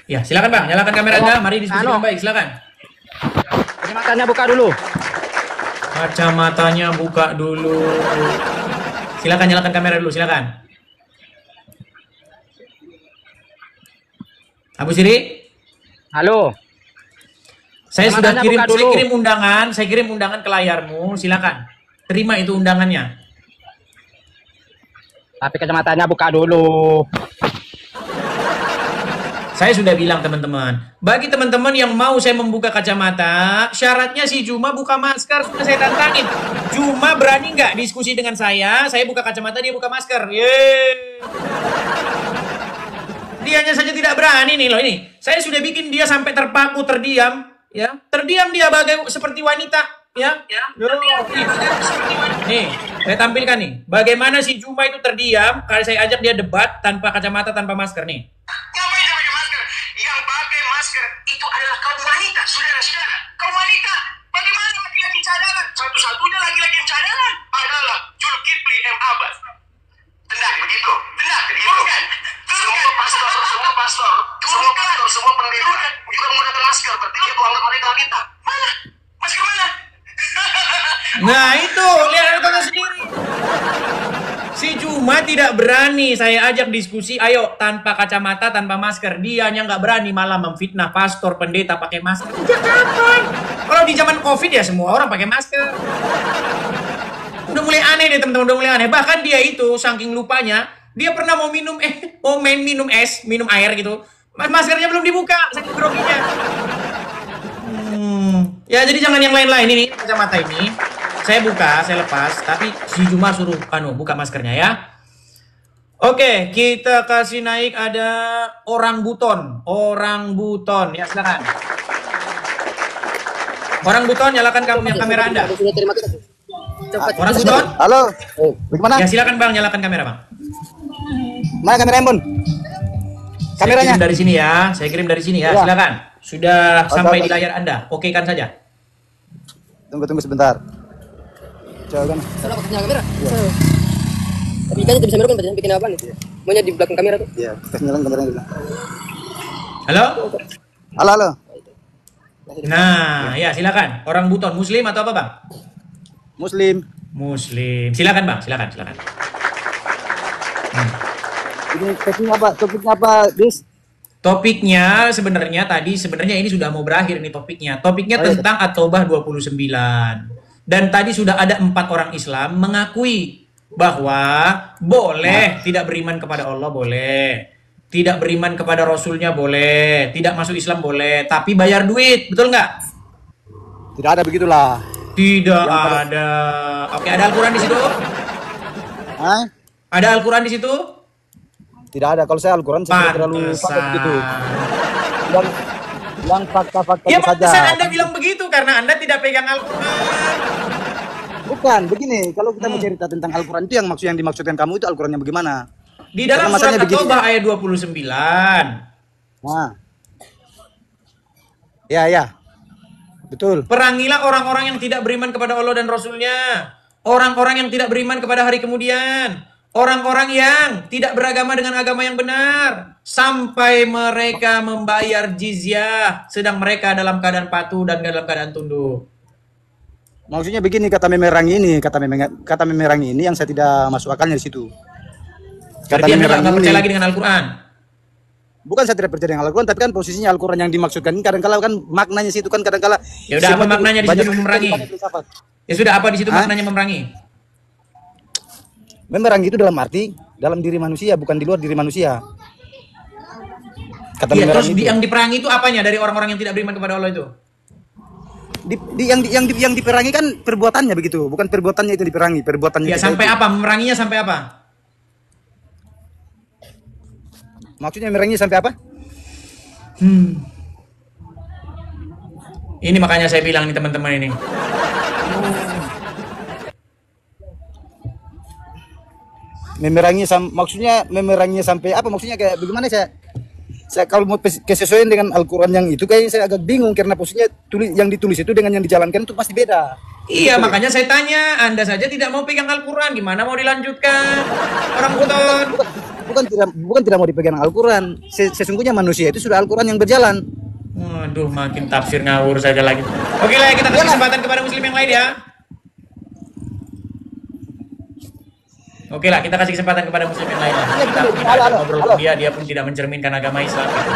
Ya, silakan Bang, nyalakan kamera Anda. Mari diskusi dengan baik, silakan. Kacamatanya buka dulu. Silakan nyalakan kamera dulu, silakan. Abu Siri? Halo. Saya sudah Kacamatanya kirim, buka dulu. saya kirim undangan ke layarmu, silakan. Terima itu undangannya. Tapi kacamatanya buka dulu. Saya sudah bilang teman-teman, bagi teman-teman yang mau saya membuka kacamata, syaratnya si Juma buka masker, sudah saya tantangin. Juma berani nggak diskusi dengan saya buka kacamata, dia buka masker. Yeay. Dianya saja tidak berani nih loh ini. Saya sudah bikin dia sampai terpaku, terdiam, ya. Terdiam dia seperti wanita, ya. Nih, saya tampilkan nih, bagaimana si Juma itu terdiam kalau saya ajak dia debat tanpa kacamata, tanpa masker nih. Yang pakai masker itu adalah kaum wanita, saudara-saudara. Kaum wanita, bagaimana laki-laki cadangan? Satu-satunya laki-laki yang cadangan adalah Zulkifli M. Abbas. Tenang begitu, tenang begitu. Semua pastor, semua pendeta juga menggunakan masker. Berarti dia anggap mereka wanita. Mana? Masker mana? Nah itu, lihat tonton sendiri. Si Juma tidak berani saya ajak diskusi, ayo tanpa kacamata, tanpa masker. Dianya nggak berani, malah memfitnah pastor, pendeta pakai masker. Sejak kapan? Kalau di zaman COVID ya semua orang pakai masker. Udah mulai aneh deh teman-teman, udah mulai aneh. Bahkan dia itu saking lupanya, dia pernah mau minum minum es, minum air gitu. Maskernya belum dibuka, saking groginya. Ya jadi jangan yang lain-lain ini kacamata ini. Saya buka, saya lepas, tapi si Juma suruh buka maskernya ya. Oke, kita kasih naik ada orang buton. Ya silakan. Orang buton nyalakan kamera Anda. Orang buton? Halo. Bagaimana? Ya silakan Bang, nyalakan kamera Bang. Mana kamera handphone? Kameranya. Saya kirim dari sini ya. Saya kirim dari sini ya. Ya. Silakan. Sudah sampai oke. di layar Anda. Oke kan saja. Tunggu sebentar. Coba kan. Salah pakai kamera. Iya. Tapi kan bisa merokok bikin apa nih? Maunya di belakang kamera tuh. Iya, kasih nyalain kameranya dulu. Halo? Halo. Nah, ya silakan. Orang buton Muslim atau apa, Bang? Muslim. Silakan, Bang. Silakan. Ini topiknya apa, Dis? Topiknya sebenarnya ini sudah mau berakhir nih topiknya. Topiknya tentang At-Taubah 29. Dan tadi sudah ada 4 orang Islam mengakui bahwa boleh tidak beriman kepada Allah, boleh. Tidak beriman kepada Rasulnya boleh. Tidak masuk Islam boleh. Tapi bayar duit, betul nggak? Tidak ada begitulah. Tidak ada. Oke, ada Al-Quran di situ? Hah? Ada Al-Quran di situ? Tidak ada. Kalau saya Al-Quran saya terlalu pakai begitu. Yang fakta-fakta ya, saja. Ya, Anda bilang begitu karena Anda tidak pegang Al-Quran. Bukan, begini. Kalau kita mau cerita tentang Al-Quran itu yang dimaksudkan kamu itu Al-Qurannya bagaimana? Di dalam surat At-Taubah ayat 29. Nah. Ya. Betul. Perangilah orang-orang yang tidak beriman kepada Allah dan Rasulnya. Orang-orang yang tidak beriman kepada hari kemudian. Orang-orang yang tidak beragama dengan agama yang benar. Sampai mereka membayar jizyah. Sedang mereka dalam keadaan patuh dan dalam keadaan tunduk. Maksudnya begini, kata memerangi ini yang saya tidak masuk akalnya di situ. Kata Anda nggak percaya lagi dengan Al-Quran? Bukan saya tidak percaya dengan Al-Quran, tapi kan posisinya Al-Quran yang dimaksudkan ini kadang-kala kan maknanya situ kan kadang-kala. Ya udah, apa maknanya di situ memerangi? Ya sudah, apa di situ maknanya memerangi? Memerangi itu dalam arti dalam diri manusia, bukan di luar diri manusia. Kata terus yang diperangi itu apanya dari orang-orang yang tidak beriman kepada Allah itu? Yang diperangi kan perbuatannya begitu, bukan perbuatannya itu diperangi, perbuatannya. Ya sampai itu. Apa? Memeranginya sampai apa? Maksudnya memeranginya sampai apa? Ini makanya saya bilang nih teman-teman ini. Maksudnya memeranginya sampai apa? Maksudnya kayak bagaimana saya kalau mau kesesuaian dengan Al-Quran yang itu kayaknya saya agak bingung karena posisinya yang ditulis itu dengan yang dijalankan itu pasti beda. Iya, makanya saya tanya, Anda saja tidak mau pegang Al-Quran, gimana mau dilanjutkan? Orang buton. Bukan tidak mau dipegang Al-Quran. Sesungguhnya manusia itu sudah Al-Quran yang berjalan. Waduh, makin tafsir ngawur saja lagi. Oke lah, kita kasih kesempatan kepada muslim yang lain ya. Oke lah, kita kasih kesempatan kepada muslim yang lain lah. Kita ngobrol ke dia pun tidak mencerminkan agama Islam gitu.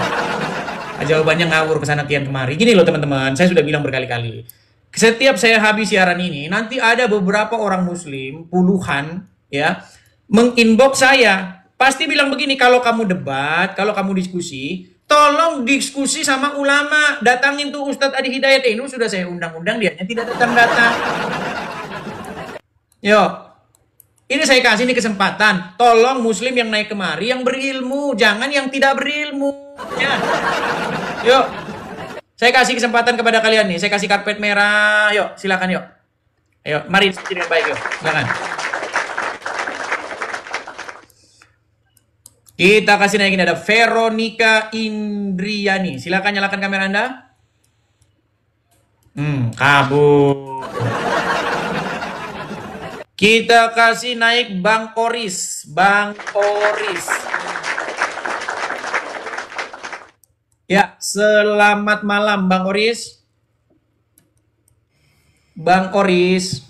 Jawabannya ngawur kesana kian kemari. Gini loh teman-teman, saya sudah bilang berkali-kali. Setiap saya habis siaran ini, nanti ada beberapa orang muslim, puluhan, ya, menginbox saya. Pasti bilang begini, kalau kamu debat, kalau kamu diskusi, tolong diskusi sama ulama. Datangin tuh Ustadz Adi Hidayat. Ini sudah saya undang-undang, dianya tidak datang-datang. Yuk, ini saya kasih nih kesempatan. Tolong muslim yang naik kemari, yang berilmu. Jangan yang tidak berilmu. Ya. Yuk, saya kasih kesempatan kepada kalian nih. Saya kasih karpet merah. Yuk, silakan yuk. Ayo, mari diskusi dengan baik yuk. Silakan. Kita kasih naikin, ada Veronica Indriani. Silakan nyalakan kamera Anda. Kabur. Kita kasih naik Bang Oris. Bang Oris. Ya, selamat malam Bang Oris. Bang Oris.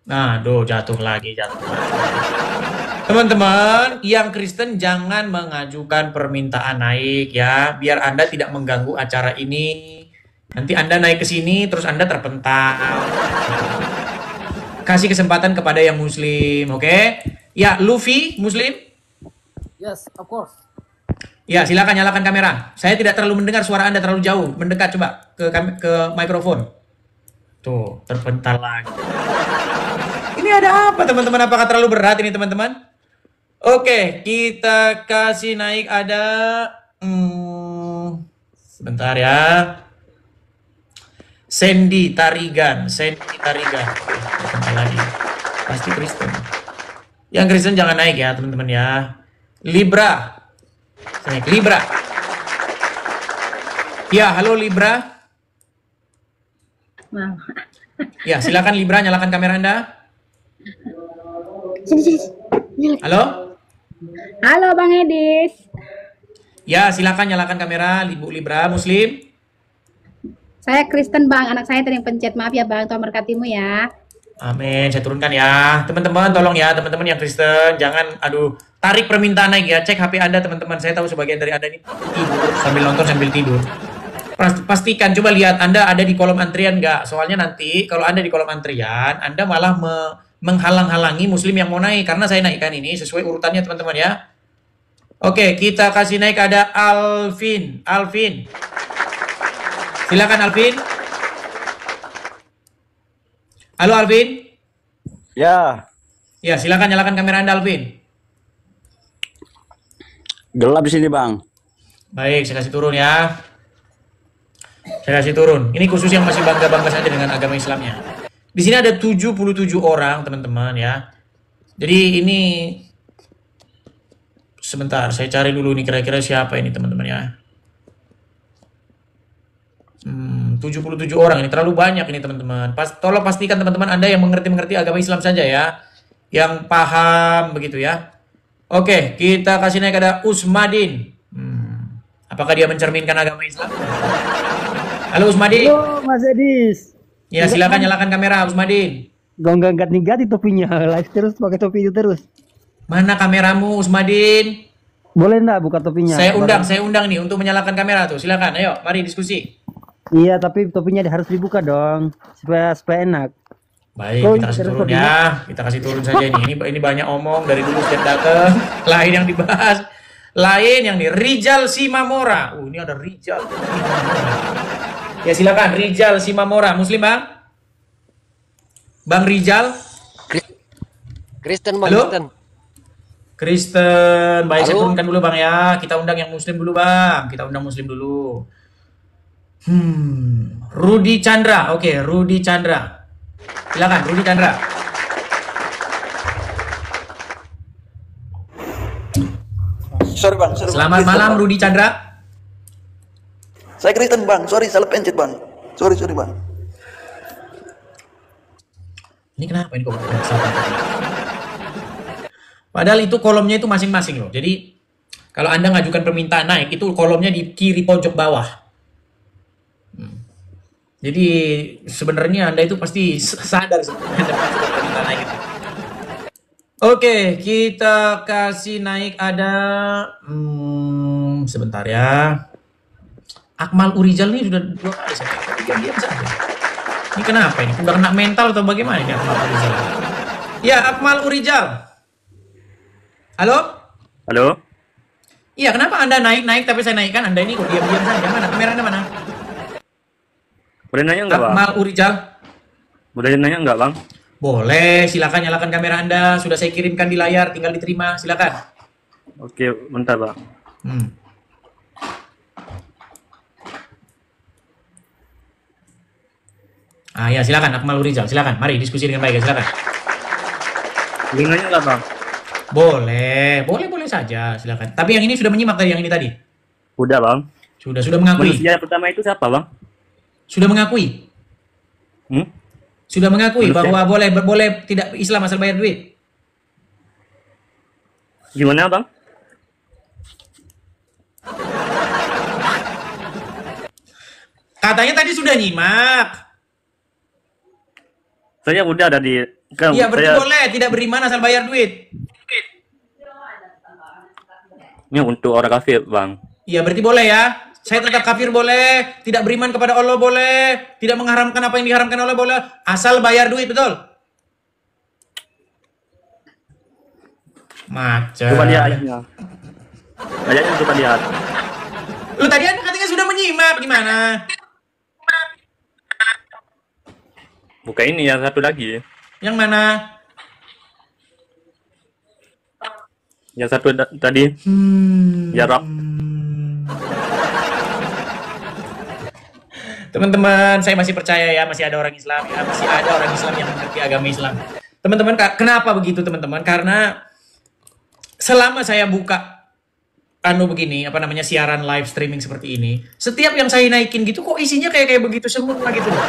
Nah, jatuh lagi. Teman-teman, yang Kristen jangan mengajukan permintaan naik ya, biar Anda tidak mengganggu acara ini. Nanti Anda naik ke sini, terus Anda terpental. Kasih kesempatan kepada yang muslim, oke? Ya, Luffy, muslim? Yes, of course. Ya, silakan nyalakan kamera. Saya tidak terlalu mendengar suara Anda terlalu jauh. Mendekat coba ke mikrofon. Tuh, terpental lagi. Ini ada apa teman-teman? Apakah terlalu berat ini teman-teman? Oke, kita kasih naik ada sebentar ya. Sandy Tarigan. Oke, lagi. Pasti Kristen. Yang Kristen jangan naik ya, teman-teman ya. Libra. Naik Libra. Ya, halo Libra. Ya, silakan Libra, nyalakan kamera Anda. Halo? Halo Bang Edis. Ya, silakan nyalakan kamera, Ibu Libra, muslim. Saya Kristen Bang, anak saya tadi yang pencet. Maaf ya Bang, Tuhan berkatimu ya. Amin, saya turunkan ya. Teman-teman, tolong ya, teman-teman yang Kristen, jangan, tarik permintaan naik ya. Cek HP Anda, teman-teman. Saya tahu sebagian dari Anda ini tidur, sambil nonton, sambil tidur. Pastikan, coba lihat Anda ada di kolom antrian nggak? Soalnya nanti, kalau Anda di kolom antrian, Anda malah menghalang-halangi muslim yang mau naik. Karena saya naikkan ini sesuai urutannya, teman-teman ya. Oke, kita kasih naik ada Alvin. Silakan Alvin. Halo Alvin. Ya. Ya, silakan nyalakan kamera Anda Alvin. Gelap di sini, Bang. Baik, saya kasih turun ya. Saya kasih turun. Ini khusus yang masih bangga-bangga saja dengan agama Islamnya. Di sini ada 77 orang, teman-teman ya. Jadi ini sebentar, saya cari dulu nih kira-kira siapa ini, teman-teman ya. 77 orang, ini terlalu banyak ini teman-teman. Tolong pastikan teman-teman Anda yang mengerti agama Islam saja ya, yang paham begitu ya. Oke, kita kasih naik ada Usmadin. Apakah dia mencerminkan agama Islam? Halo Usmadin. Halo Mas Edis. Ya, silakan nyalakan kamera Usmadin. Gak ganti topinya, live terus pakai topi itu terus. Mana kameramu Usmadin? Boleh enggak buka topinya? Saya undang nih untuk menyalakan kamera tuh. Silakan, ayo, mari diskusi. Iya, tapi topinya harus dibuka dong, supaya enak. Baik, kita kasih turun ya. Kita kasih turun saja ini. Ini banyak omong dari dulu setiap datang. Lain yang dibahas. Lain yang di Rijal Simamora. Ini ada Rijal. Ya silakan Rijal Simamora. Muslim Bang? Bang Rijal? Kristen Bang. Halo? Kristen. Baik, saya turunkan dulu Bang ya. Kita undang yang Muslim dulu Bang. Kita undang Muslim dulu. Rudi Chandra. Oke, Rudi Chandra. Silakan Rudi Chandra. Sorry Bang. Selamat malam Rudi Chandra. Saya Kristen Bang. Sorry, salah pencet Bang. Sorry Bang. Ini kenapa ini kok? Padahal itu kolomnya itu masing-masing loh. Jadi kalau Anda ngajukan permintaan naik, itu kolomnya di kiri pojok bawah. Jadi sebenarnya Anda itu pasti sadar sebenarnya Anda mengajukan permintaan naik itu. Oke, kita kasih naik ada sebentar ya. Akmal Urijal nih sudah 2 kali saya diam saja. Ini kenapa ini? Udah kena mental atau bagaimana ini Akmal Urijal? Ya, Akmal Urijal. Halo? Halo? Iya, kenapa Anda naik tapi saya naikkan Anda ini kok diam-diam saja? Mana kameranya mana? Boleh nanya nggak, Bang? Akmal Urijal. Boleh nanya nggak, Bang? Boleh, silakan nyalakan kamera Anda. Sudah saya kirimkan di layar, tinggal diterima. Silakan. Oke, bentar, Bang. Ya, silakan Akmal Urijal. Silakan. Mari diskusi dengan baik, silakan. Boleh nanya nggak, Bang? Boleh saja, silakan. Tapi yang ini sudah menyimak dari yang ini tadi. Udah, Bang. Sudah mengakui. Manusia pertama itu siapa, Bang? Sudah mengakui. Sudah mengakui bahwa boleh tidak Islam asal bayar duit. Gimana, Bang? Katanya tadi sudah nyimak. Saya udah ada di... Iya, berarti boleh tidak beriman asal bayar duit. Ini untuk orang kafir, Bang. Iya, berarti boleh ya. Saya tetap kafir boleh, tidak beriman kepada Allah boleh, tidak mengharamkan apa yang diharamkan Allah boleh, asal bayar duit, betul? Macam. Coba lihat ayatnya. Ayatnya coba lihat. Lu tadi Anda katanya sudah menyimak, gimana? Buka ini yang satu lagi. Yang mana? Yang satu tadi. Ya, Rob. Teman-teman, saya masih percaya ya, masih ada orang Islam ya, masih ada orang Islam yang mengerti agama Islam. Teman-teman, kenapa begitu teman-teman? Karena selama saya buka begini, siaran live streaming seperti ini, setiap yang saya naikin gitu kok isinya kayak begitu semua gitu loh.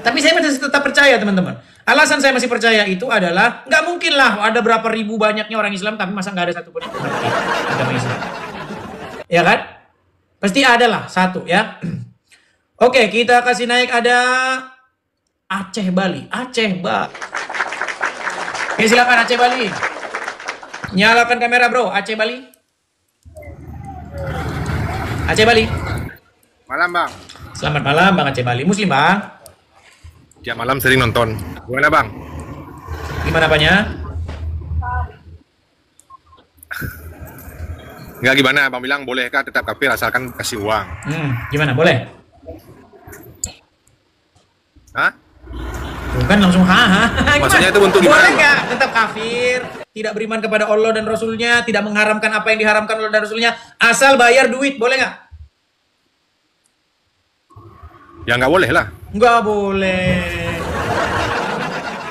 Tapi saya masih tetap percaya teman-teman. Alasan saya masih percaya itu adalah nggak mungkin lah ada berapa ribu banyaknya orang Islam tapi masa nggak ada satupun yang mengerti agama Islam. Ya kan? Pasti ada lah satu ya. Oke, kita kasih naik ada Aceh Bali. Oke, silakan Aceh Bali. Nyalakan kamera, Bro. Aceh Bali. Malam, Bang. Selamat malam, Bang Aceh Bali. Muslim, Bang? Tiap malam sering nonton. Gimana, Bang? Gimana apanya? Enggak gimana, Bang bilang bolehkah tetap kafir asalkan kasih uang. Gimana, boleh? Hah? Bukan langsung Maksudnya itu untuk gimana? Boleh nggak tetap kafir, tidak beriman kepada Allah dan Rasulnya, tidak mengharamkan apa yang diharamkan Allah dan Rasulnya, asal bayar duit, boleh nggak? Ya nggak boleh lah. Nggak boleh.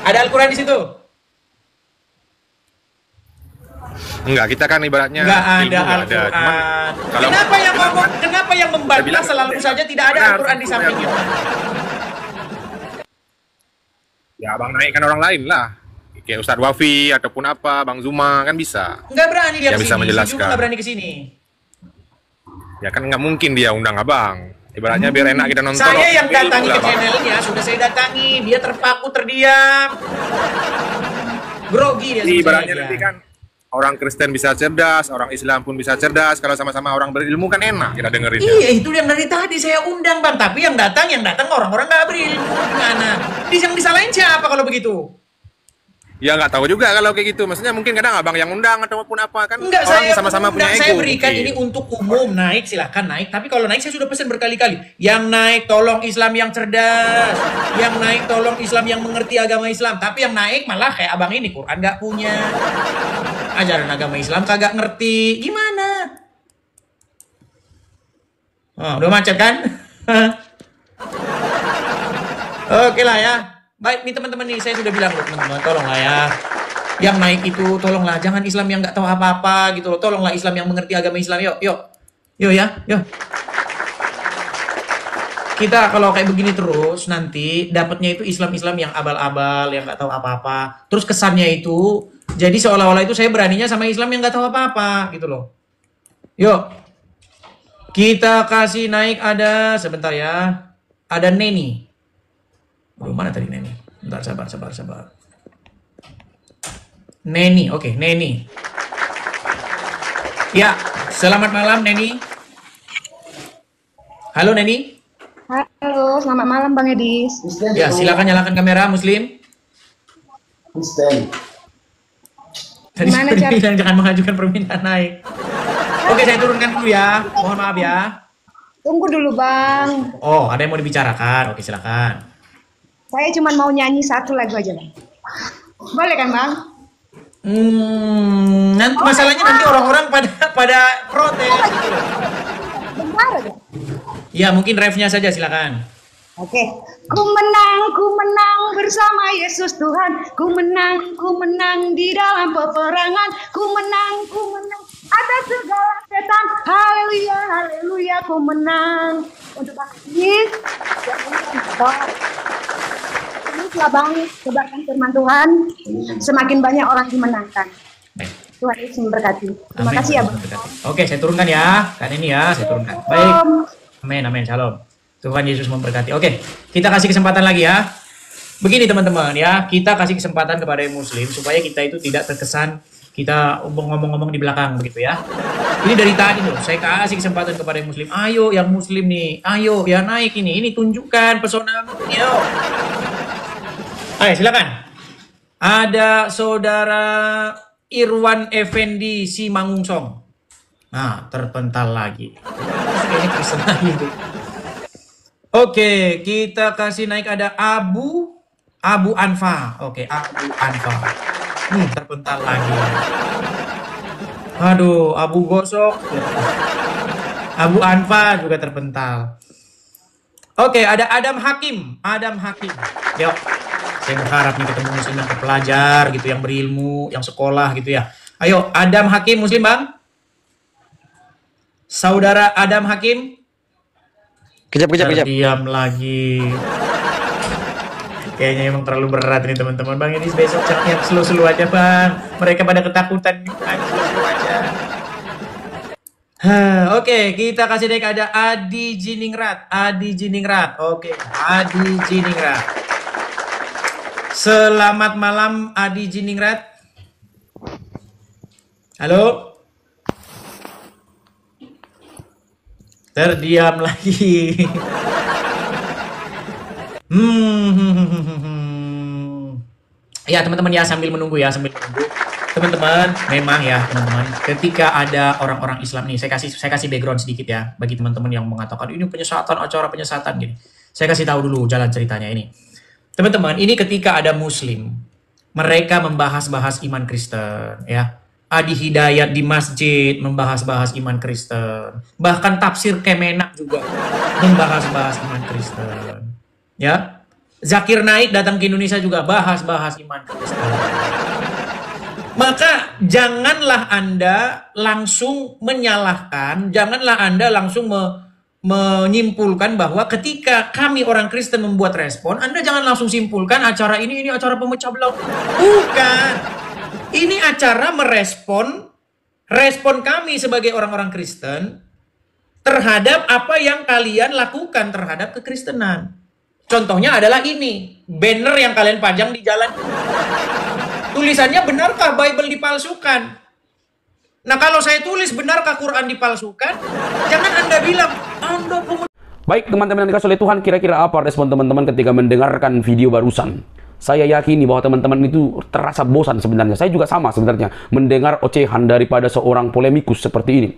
Ada Al-Quran di situ? Enggak, kita kan ibaratnya nggak ada Al-Quran. Kenapa yang membantah selalu saja tidak ada Al-Quran di sampingnya? Ya abang naikkan orang lain lah, kayak Ustadz Wafi ataupun apa, Bang Zuma kan bisa. Nggak berani dia yang bisa menjelaskan. Nggak berani kesini. Ya kan nggak mungkin dia undang abang. Ibaratnya biar enak kita nonton. Saya yang datangi ke channelnya, sudah saya datangi, dia terpaku terdiam, grogi dia. Ibaratnya nanti kan orang Kristen bisa cerdas, orang Islam pun bisa cerdas. Kalau sama-sama orang berilmu kan enak kita dengerin. Iya, itu yang dari tadi saya undang, Bang. Tapi yang datang orang-orang nggak berilmu. Gimana? Yang disalahin siapa kalau begitu? Ya nggak tahu juga kalau kayak gitu. Maksudnya mungkin kadang abang yang undang ataupun apa kan. Enggak, orang sama-sama punya ego. Saya berikan ini untuk umum, naik silahkan naik. Tapi kalau naik saya sudah pesan berkali-kali. Yang naik tolong Islam yang cerdas. Yang naik tolong Islam yang mengerti agama Islam. Tapi yang naik malah kayak abang ini, Quran nggak punya. Ajaran agama Islam kagak ngerti. Gimana? Oh, udah macet kan? Oke lah ya. Baik nih teman-teman nih, saya sudah bilang loh teman-teman, tolonglah ya. Yang naik itu tolonglah, jangan Islam yang nggak tahu apa-apa gitu loh. Tolonglah Islam yang mengerti agama Islam. Yuk ya. Kita kalau kayak begini terus nanti dapatnya itu Islam yang abal-abal, yang nggak tahu apa-apa. Terus kesannya itu jadi seolah-olah itu saya beraninya sama Islam yang nggak tahu apa-apa gitu loh. Yuk. Kita kasih naik ada sebentar ya. Ada Neni. Mana tadi Neni? Bentar, sabar. Neni, oke, Neni. Ya, selamat malam Neni. Halo Neni. Halo, selamat malam Bang Edis. Ya, silakan nyalakan kamera Muslim. Gimana cara? Jangan mengajukan permintaan naik. Oke, saya turunkan dulu ya. Mohon maaf ya. Tunggu dulu Bang. Oh, ada yang mau dibicarakan. Oke, silakan. Saya cuma mau nyanyi satu lagu aja Bang. Boleh kan Bang? Nanti masalahnya nanti orang-orang pada protes. Bentar aja. Ya, mungkin ref-nya saja silakan. Oke. Ku menang bersama Yesus Tuhan. Ku menang di dalam peperangan. Ku menang atas segala setan. Haleluya, haleluya, ku menang. Untuk ini, setelah Bang sebarkan firman Tuhan, semakin banyak orang dimenangkan. Tuhan Yesus memberkati. Terima kasih ya Bang. Oke, saya turunkan ya. Kan ini ya, saya turunkan. Baik. Amin, amin, shalom. Tuhan Yesus memberkati. Oke, kita kasih kesempatan lagi ya. Begini teman-teman ya, kita kasih kesempatan kepada yang muslim supaya kita itu tidak terkesan kita ngomong-ngomong di belakang begitu ya. Ini dari tadi loh, saya kasih kesempatan kepada yang muslim. Ayo yang muslim nih, ayo ya naik ini tunjukkan pesona. Yo. Ayo silakan. Ada saudara Irwan Effendi Simangungsong. Nah, terpental lagi. Ini Kristen lagi tuh. Oke, kita kasih naik ada Abu Anfa. Oke, Abu Anfa. Terpental lagi. Aduh, Abu Gosok. Abu Anfa juga terpental. Oke, ada Adam Hakim. Yuk. Saya berharap nih ketemu muslim yang terpelajar gitu, yang berilmu, yang sekolah gitu ya. Ayo, Adam Hakim muslim, Bang. Saudara Adam Hakim. Kejap. Diam lagi. Kayaknya emang terlalu berat nih teman-teman. Bang ini besok yang slow-slow aja Bang. Mereka pada ketakutan. Slow-slow aja. Oke, kita kasih naik ada Adi Jiningrat. Oke, Adi Jiningrat. Selamat malam Adi Jiningrat. Halo. Terdiam lagi. Ya teman-teman ya, sambil menunggu. Teman-teman, memang ya teman-teman, ketika ada orang-orang Islam nih, saya kasih background sedikit ya bagi teman-teman yang mengatakan ini acara penyesatan gini. Saya kasih tahu dulu jalan ceritanya ini. Teman-teman, ini ketika ada muslim, mereka membahas-bahas iman Kristen ya. Adi Hidayat di masjid membahas-bahas iman Kristen. Bahkan tafsir Kemenak juga membahas-bahas iman Kristen. Ya. Zakir Naik datang ke Indonesia juga bahas-bahas iman Kristen. Maka janganlah Anda langsung menyalahkan, janganlah Anda langsung menyimpulkan bahwa ketika kami orang Kristen membuat respon, Anda jangan langsung simpulkan acara ini acara pemecah belah. Bukan. Ini acara merespon kami sebagai orang-orang Kristen terhadap apa yang kalian lakukan terhadap kekristenan. Contohnya adalah ini, banner yang kalian pajang di jalan. Tulisannya, benarkah Bible dipalsukan? Nah, kalau saya tulis benarkah Quran dipalsukan, jangan Anda bilang Anda. Baik teman-teman yang dikasih oleh Tuhan, kira-kira apa respon teman-teman ketika mendengarkan video barusan? Saya yakini bahwa teman-teman itu terasa bosan sebenarnya. Saya juga sama sebenarnya mendengar ocehan daripada seorang polemikus seperti ini.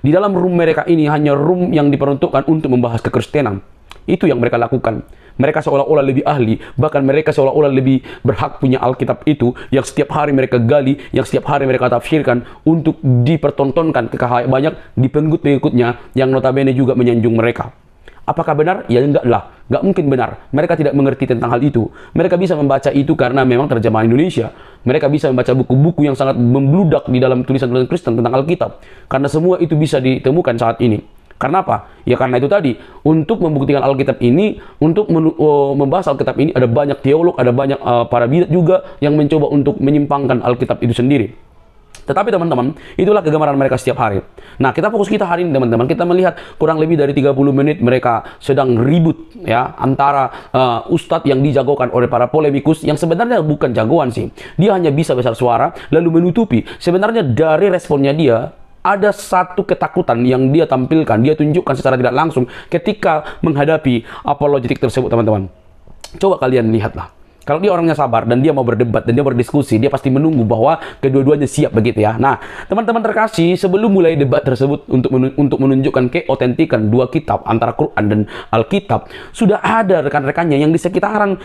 Di dalam room mereka ini hanya room yang diperuntukkan untuk membahas kekristenan. Itu yang mereka lakukan. Mereka seolah-olah lebih ahli, bahkan mereka seolah-olah lebih berhak punya Alkitab itu yang setiap hari mereka gali, yang setiap hari mereka tafsirkan untuk dipertontonkan ke banyak di pengikut-pengikutnya yang notabene juga menyanjung mereka. Apakah benar? Ya enggak lah. Enggak mungkin benar. Mereka tidak mengerti tentang hal itu. Mereka bisa membaca itu karena memang terjemahan Indonesia. Mereka bisa membaca buku-buku yang sangat membludak di dalam tulisan-tulisan Kristen tentang Alkitab. Karena semua itu bisa ditemukan saat ini. Karena apa? Ya karena itu tadi. Untuk membuktikan Alkitab ini, untuk membahas Alkitab ini, ada banyak teolog, ada banyak para bidat juga yang mencoba untuk menyimpangkan Alkitab itu sendiri. Tetapi teman-teman, itulah kegemaran mereka setiap hari. Nah, kita fokus kita hari ini teman-teman. Kita melihat kurang lebih dari 30 menit mereka sedang ribut ya antara ustadz yang dijagokan oleh para polemikus yang sebenarnya bukan jagoan sih. Dia hanya bisa besar suara lalu menutupi. Sebenarnya dari responnya dia ada satu ketakutan yang dia tampilkan, dia tunjukkan secara tidak langsung ketika menghadapi apologetik tersebut, teman-teman. Coba kalian lihatlah. Kalau dia orangnya sabar dan dia mau berdebat dan dia berdiskusi, dia pasti menunggu bahwa kedua-duanya siap begitu ya. Nah, teman-teman terkasih, sebelum mulai debat tersebut untuk menunjukkan keotentikan dua kitab antara Quran dan Alkitab, sudah ada rekan-rekannya yang di sekitaran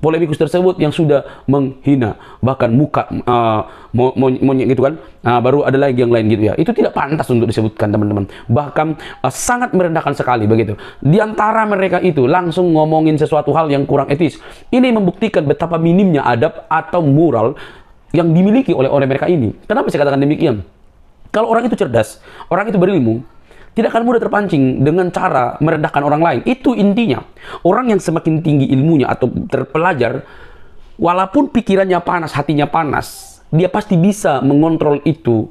polemikus tersebut yang sudah menghina, bahkan muka monyet gitu kan. Nah, baru ada lagi yang lain gitu ya. Itu tidak pantas untuk disebutkan, teman-teman. Bahkan sangat merendahkan sekali begitu. Di antara mereka itu langsung ngomongin sesuatu hal yang kurang etis. Ini membuktikan betapa minimnya adab atau moral yang dimiliki oleh mereka ini. Kenapa saya katakan demikian? Kalau orang itu cerdas, orang itu berilmu, tidak akan mudah terpancing dengan cara merendahkan orang lain. Itu intinya. Orang yang semakin tinggi ilmunya atau terpelajar, walaupun pikirannya panas, hatinya panas, dia pasti bisa mengontrol itu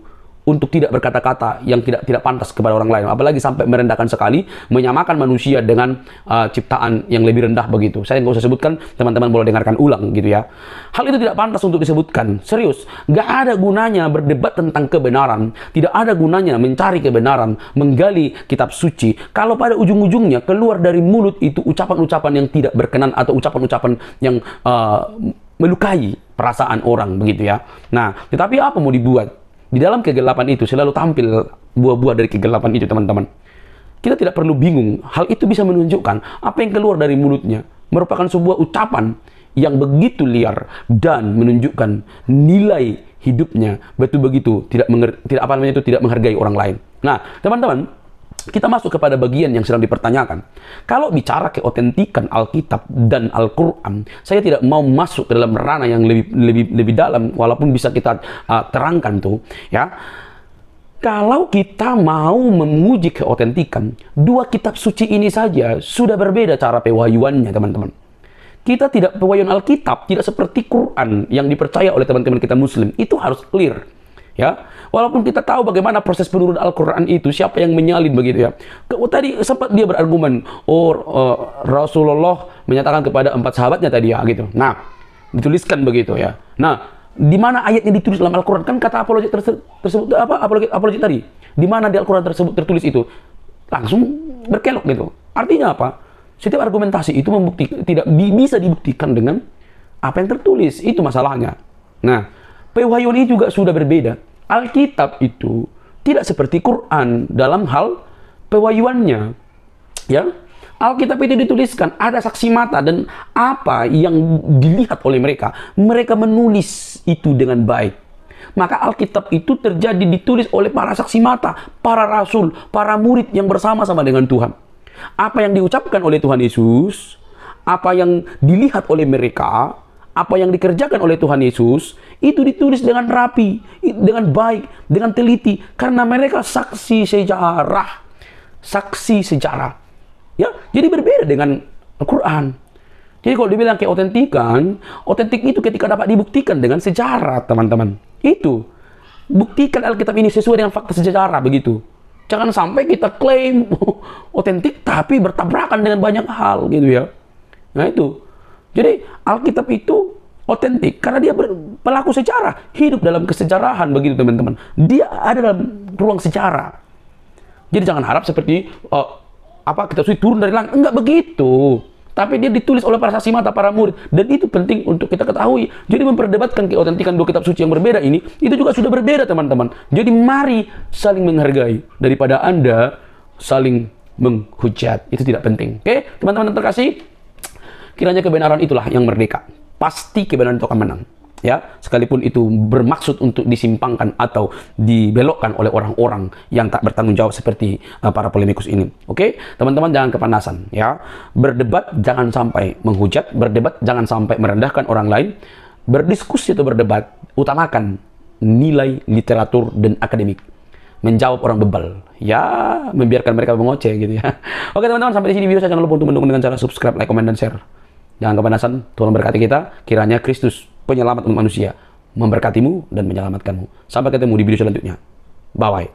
untuk tidak berkata-kata yang tidak pantas kepada orang lain. Apalagi sampai merendahkan sekali, menyamakan manusia dengan ciptaan yang lebih rendah begitu. Saya nggak usah sebutkan, teman-teman boleh dengarkan ulang gitu ya. Hal itu tidak pantas untuk disebutkan. Serius, nggak ada gunanya berdebat tentang kebenaran. Tidak ada gunanya mencari kebenaran, menggali kitab suci, kalau pada ujung-ujungnya keluar dari mulut itu ucapan-ucapan yang tidak berkenan atau ucapan-ucapan yang melukai perasaan orang begitu ya. Nah, tetapi apa mau dibuat? Di dalam kegelapan itu selalu tampil buah-buah dari kegelapan itu, teman-teman. Kita tidak perlu bingung. Hal itu bisa menunjukkan apa yang keluar dari mulutnya merupakan sebuah ucapan yang begitu liar dan menunjukkan nilai hidupnya betul-begitu tidak menghargai orang lain. Nah, teman-teman, kita masuk kepada bagian yang sedang dipertanyakan. Kalau bicara keotentikan Alkitab dan Al-Quran, saya tidak mau masuk ke dalam ranah yang lebih dalam, walaupun bisa kita terangkan tuh, ya. Kalau kita mau menguji keotentikan, dua kitab suci ini saja sudah berbeda cara pewahyuannya, teman-teman. Kita tidak pewahyuan Alkitab tidak seperti Quran yang dipercaya oleh teman-teman kita Muslim. Itu harus clear. Ya, walaupun kita tahu bagaimana proses penurunan Al-Quran itu, siapa yang menyalin begitu ya. Tadi sempat dia berargumen, Rasulullah menyatakan kepada 4 sahabatnya tadi ya gitu. Nah, dituliskan begitu ya. Nah, di mana ayatnya ditulis dalam Al-Quran? Kan kata apologet tersebut apa? Apologet tadi. Di mana di Al-Quran tersebut tertulis itu? Langsung berkelok gitu. Artinya apa? Setiap argumentasi itu tidak bisa dibuktikan dengan apa yang tertulis. Itu masalahnya. Nah, pewahyuan ini juga sudah berbeda. Alkitab itu tidak seperti Quran dalam hal pewahyuannya. Ya, Alkitab itu dituliskan, ada saksi mata dan apa yang dilihat oleh mereka. Mereka menulis itu dengan baik. Maka Alkitab itu ditulis oleh para saksi mata, para rasul, para murid yang bersama-sama dengan Tuhan. Apa yang diucapkan oleh Tuhan Yesus, apa yang dilihat oleh mereka, apa yang dikerjakan oleh Tuhan Yesus, itu ditulis dengan rapi, dengan baik, dengan teliti. Karena mereka saksi sejarah. Saksi sejarah. Ya, jadi berbeda dengan Al-Quran. Jadi kalau dibilang keotentikan, otentik itu ketika dapat dibuktikan dengan sejarah, teman-teman. Itu. Buktikan Alkitab ini sesuai dengan fakta sejarah, begitu. Jangan sampai kita klaim otentik, tapi bertabrakan dengan banyak hal, gitu ya. Nah, itu. Jadi Alkitab itu otentik karena dia pelaku sejarah, hidup dalam kesejarahan begitu, teman-teman. Dia ada dalam ruang sejarah. Jadi jangan harap seperti kitab suci turun dari langit, enggak begitu. Tapi dia ditulis oleh para saksi mata, para murid, dan itu penting untuk kita ketahui. Jadi memperdebatkan keotentikan dua kitab suci yang berbeda ini, itu juga sudah berbeda, teman-teman. Jadi mari saling menghargai daripada Anda saling menghujat. Itu tidak penting. Oke, teman-teman terkasih. Kiranya kebenaran itulah yang merdeka. Pasti kebenaran itu akan menang. Ya, sekalipun itu bermaksud untuk disimpangkan atau dibelokkan oleh orang-orang yang tak bertanggung jawab seperti para polemikus ini. Oke, teman-teman jangan kepanasan. Ya, berdebat jangan sampai menghujat, berdebat jangan sampai merendahkan orang lain. Berdiskusi atau berdebat, utamakan nilai literatur dan akademik. Menjawab orang bebal, ya membiarkan mereka mengoceh gitu ya. Oke teman-teman, sampai di sini video saya. Jangan lupa untuk mendukung dengan cara subscribe, like, komen, dan share. Jangan kepanasan, Tuhan memberkati kita. Kiranya Kristus penyelamat umat manusia memberkatimu dan menyelamatkanmu. Sampai ketemu di video selanjutnya. Bye-bye.